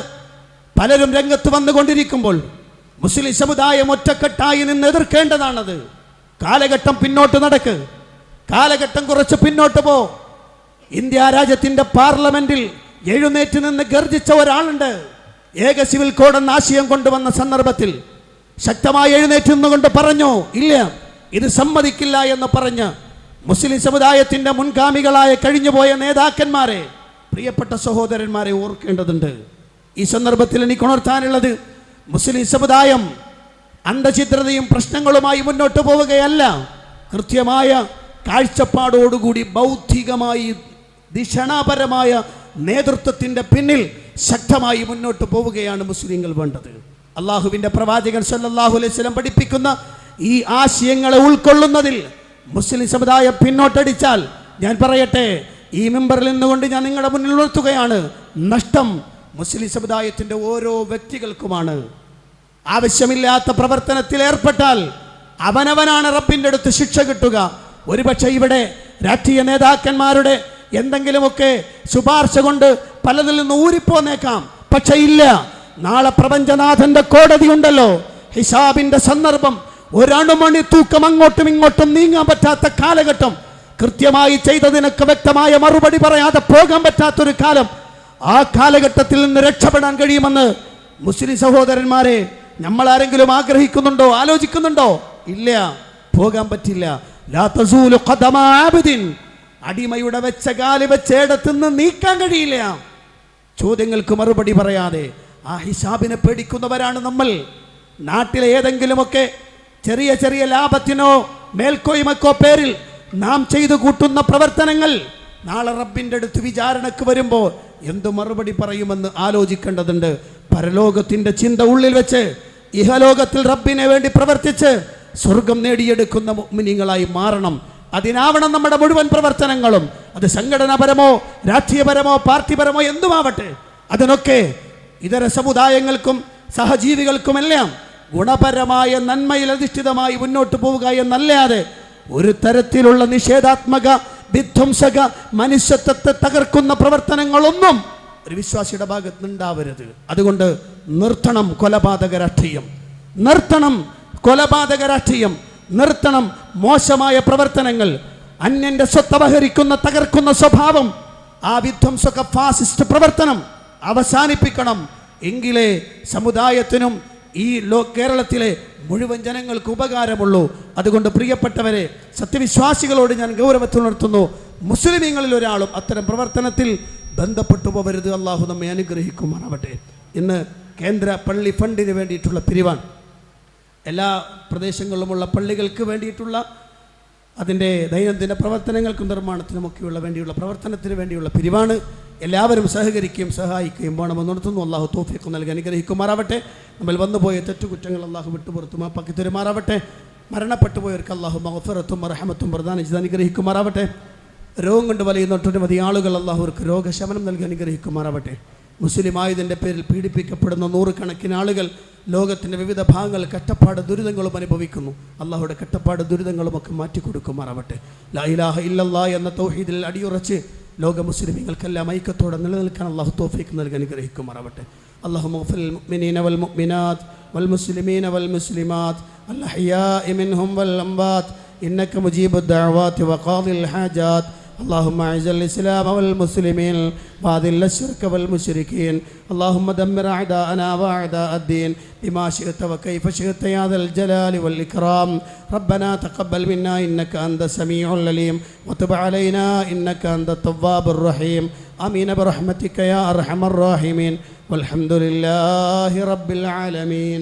പലരും രംഗത്ത് വന്നുകൊണ്ടിരിക്കുമ്പോൾ മുസ്ലിം സമുദായം ഒറ്റക്കെട്ടായി നിന്ന് എതിർക്കേണ്ടതാണത്. കാലഘട്ടം പിന്നോട്ട് നടക്ക്, കാലഘട്ടം കുറച്ച് പിന്നോട്ട് പോ. ഇന്ത്യ രാജ്യത്തിന്റെ പാർലമെന്റിൽ എഴുന്നേറ്റ് നിന്ന് ഗർജിച്ച ഒരാളുണ്ട്. ഏക സിവിൽ കോഡ് എന്ന ആശയം കൊണ്ടുവന്ന സന്ദർഭത്തിൽ ശക്തമായി എഴുന്നേറ്റ് നിന്നുകൊണ്ട് പറഞ്ഞു, ഇല്ല, ഇത് സമ്മതിക്കില്ല എന്ന് പറഞ്ഞ് മുസ്ലിം സമുദായത്തിന്റെ മുൻഗാമികളായ കഴിഞ്ഞുപോയ നേതാക്കന്മാരെ, പ്രിയപ്പെട്ട സഹോദരന്മാരെ ഓർക്കേണ്ടതുണ്ട്. ഈ സന്ദർഭത്തിൽ എനിക്ക് ഉണർത്താനുള്ളത്, മുസ്ലിം സമുദായം അന്ധചിത്രതയും പ്രശ്നങ്ങളുമായി മുന്നോട്ട് പോവുകയല്ല, കൃത്യമായ കാഴ്ചപ്പാടോടുകൂടി ബൗദ്ധികമായി ദിഷണാപരമായ നേതൃത്വത്തിന്റെ പിന്നിൽ ശക്തമായി മുന്നോട്ട് പോവുകയാണ് മുസ്ലിങ്ങൾ വേണ്ടത്. അള്ളാഹുവിന്റെ പ്രവാചകൻ സല്ലല്ലാഹു അലൈഹി വസല്ലം പഠിപ്പിക്കുന്ന ഈ ആശയങ്ങളെ ഉൾക്കൊള്ളുന്നതിൽ മുസ്ലിം സമുദായം പിന്നോട്ടടിച്ചാൽ, ഞാൻ പറയട്ടെ, ഈ മെമ്പറിൽ നിന്നുകൊണ്ട് ഞാൻ നിങ്ങളുടെ മുന്നിൽ ഉണർത്തുകയാണ്, നഷ്ടം മുസ്ലിം സമുദായത്തിന്റെ ഓരോ വ്യക്തികൾക്കുമാണ്. ആവശ്യമില്ലാത്ത പ്രവർത്തനത്തിൽ ഏർപ്പെട്ടാൽ അവനവനാണ് റബ്ബിന്റെ അടുത്ത് ശിക്ഷ കിട്ടുക. ഒരുപക്ഷെ ഇവിടെ രാഷ്ട്രീയ നേതാക്കന്മാരുടെ എന്തെങ്കിലുമൊക്കെ ശുപാർശ കൊണ്ട് പലതിൽ നിന്ന് ഊരിപ്പോന്നേക്കാം. പക്ഷെ ഇല്ല, നാളെ പ്രപഞ്ചനാഥന്റെ കോടതി ഉണ്ടല്ലോ. ഹിസാബിന്റെ സന്ദർഭം, ഒരണുമണി തൂക്കം അങ്ങോട്ടും ഇങ്ങോട്ടും നീങ്ങാൻ പറ്റാത്ത കാലഘട്ടം, കൃത്യമായി ചെയ്തതിനൊക്കെ വ്യക്തമായ മറുപടി പറയാതെ പോകാൻ പറ്റാത്തൊരു കാലം. ആ കാലഘട്ടത്തിൽ നിന്ന് രക്ഷപ്പെടാൻ കഴിയുമെന്ന് മുസ്ലിം സഹോദരന്മാരെ നമ്മൾ ആരെങ്കിലും ആഗ്രഹിക്കുന്നുണ്ടോ, ആലോചിക്കുന്നുണ്ടോ? ഇല്ല, പോകാൻ പറ്റില്ല. ലാ തസൂലു ഖദമ ആബിദിൻ, അടിമയുടെ വെച്ച കാല് വെച്ചേടത്തുനിന്ന് നീക്കാൻ കഴിയില്ല. ചോദ്യങ്ങൾക്ക് മറുപടി പറയാതെ ആ ഹിസാബിനെ പേടിക്കുന്നവരാണ് നമ്മൾ. നാട്ടിലെ ഏതെങ്കിലുമൊക്കെ ചെറിയ ചെറിയ ലാഭത്തിനോ മേൽക്കോയ്മക്കോ പേരിൽ നാം ചെയ്തു കൂട്ടുന്ന പ്രവർത്തനങ്ങൾ നാളെ റബ്ബിൻ്റെ അടുത്ത് വിചാരണക്ക് വരുമ്പോൾ എന്തു മറുപടി പറയുമെന്ന് ആലോചിക്കേണ്ടതുണ്ട്. പരലോകത്തിൻ്റെ ചിന്ത ഉള്ളിൽ വെച്ച് ഇഹലോകത്തിൽ റബ്ബിനെ വേണ്ടി പ്രവർത്തിച്ച് സ്വർഗം നേടിയെടുക്കുന്ന മുഅ്മിനീങ്ങളായി മാറണം. അതിനാവണം നമ്മുടെ മുഴുവൻ പ്രവർത്തനങ്ങളും. അത് സംഘടനാപരമോ രാഷ്ട്രീയപരമോ പാർട്ടിപരമോ എന്തുമാവട്ടെ, അതിനൊക്കെ ഇതര സമുദായങ്ങൾക്കും സഹജീവികൾക്കുമെല്ലാം ഗുണപരമായ നന്മയിൽ അധിഷ്ഠിതമായി മുന്നോട്ട് പോവുക എന്നല്ലാതെ ഒരു തരത്തിലുള്ള നിഷേധാത്മക വിധ്വംസക മനുഷ്യത്വത്തെ തകർക്കുന്ന പ്രവർത്തനങ്ങളൊന്നും ഒരു വിശ്വാസിയുടെ ഭാഗത്ത് ഉണ്ടാവരുത്. അതുകൊണ്ട് നിർത്തണം കൊലപാതക രാഷ്ട്രീയം, നിർത്തണം കൊലപാതക രാഷ്ട്രീയം, നിർത്തണം മോശമായ പ്രവർത്തനങ്ങൾ, അന്യന്റെ സ്വത്ത് അപഹരിക്കുന്ന തകർക്കുന്ന സ്വഭാവം, ആ വിധ്വംസക ഫാസിസ്റ്റ് പ്രവർത്തനം അവസാനിപ്പിക്കണം. എങ്കിലേ സമുദായത്തിനും ഈ കേരളത്തിലെ മുഴുവൻ ജനങ്ങൾക്ക് ഉപകാരമുള്ളൂ. അതുകൊണ്ട് പ്രിയപ്പെട്ടവരെ, സത്യവിശ്വാസികളോട് ഞാൻ ഗൗരവത്തിലുണർത്തുന്നു, മുസ്ലിമീങ്ങളിൽ ഒരാളും അത്തരം പ്രവർത്തനത്തിൽ ബന്ധപ്പെട്ടു പോകരുത്. അള്ളാഹു നമ്മെ അനുഗ്രഹിക്കുമാറാവട്ടെ. ഇന്ന് കേന്ദ്ര പള്ളി ഫണ്ടിന് വേണ്ടിയിട്ടുള്ള പിരിവാണ്. എല്ലാ പ്രദേശങ്ങളിലുമുള്ള പള്ളികൾക്ക് വേണ്ടിയിട്ടുള്ള അതിൻ്റെ ദൈനംദിന പ്രവർത്തനങ്ങൾക്കും നിർമ്മാണത്തിനുമൊക്കെയുള്ള വേണ്ടിയുള്ള പ്രവർത്തനത്തിന് വേണ്ടിയുള്ള പിരിവാണ്. എല്ലാവരും സഹകരിക്കുകയും സഹായിക്കുകയും വേണമെന്ന് നടത്തുന്നു. അള്ളാഹു തൗഫീഖ് നൽകി അനുഗ്രഹിക്കുമാറാവട്ടെ. നമ്മൾ വന്നുപോയ തെറ്റുകുറ്റങ്ങൾ അള്ളാഹു വിട്ടുപുറത്തു മാപ്പാക്കി തരുമാറാവട്ടെ. മരണപ്പെട്ടു പോയവർക്ക് അള്ളാഹു മഗ്ഫിറത്തും റഹ്മത്തും പ്രദാനം ചെയ്ത് അനുഗ്രഹിക്കുമാറാവട്ടെ. രോഗം കൊണ്ട് വലയുന്ന ഒട്ടനവധി ആളുകൾ അള്ളാഹു അവർക്ക് രോഗശമനം നൽകി അനുഗ്രഹിക്കുമാറാവട്ടെ. മുസ്ലിം ആയതിൻ്റെ പേരിൽ പീഡിപ്പിക്കപ്പെടുന്ന നൂറുകണക്കിന് ആളുകൾ ലോകത്തിൻ്റെ വിവിധ ഭാഗങ്ങൾ കഷ്ടപ്പാട് ദുരിതങ്ങളും അനുഭവിക്കുന്നു. അള്ളാഹുടെ കഷ്ടപ്പാട് ദുരിതങ്ങളുമൊക്കെ മാറ്റിക്കൊടുക്കുമാറാവട്ടെ. ലാ ഇലാഹ ഇല്ലല്ലാഹ് എന്ന തൗഹീദിൽ അടിയുറച്ച് ലോക മുസ്ലിമീങ്ങൾക്കെല്ലാം ഐക്യത്തോടെ നിലനിൽക്കാൻ അള്ളാഹു തൗഫീഖ് നൽകി അനുഗ്രഹിക്കുമാറാവട്ടെ. അല്ലാഹുമ്മ ഗ്ഫിർ ലിൽ മുഅ്മിനീന വൽ മുഅ്മിനാത്ത് വൽ മുസ്ലിമീന വൽ മുസ്ലിമാത്ത് അൽ അഹ്യാഇ മിൻഹും വൽ അംവാത്ത് ഇന്നക മുജീബുദ് ദഅവാതി വഖാദിൽ ഹാജാത്ത്. اللهم اعز الاسلام والمسلمين واذل الشرك والمشركين. اللهم دمر اعداءنا واعداء الدين بما شئت وكيف شئت يا ذا الجلال والاكرام. ربنا تقبل منا انك انت السميع العليم وتب علينا انك انت التواب الرحيم. امين برحمتك يا ارحم الراحمين والحمد لله رب العالمين.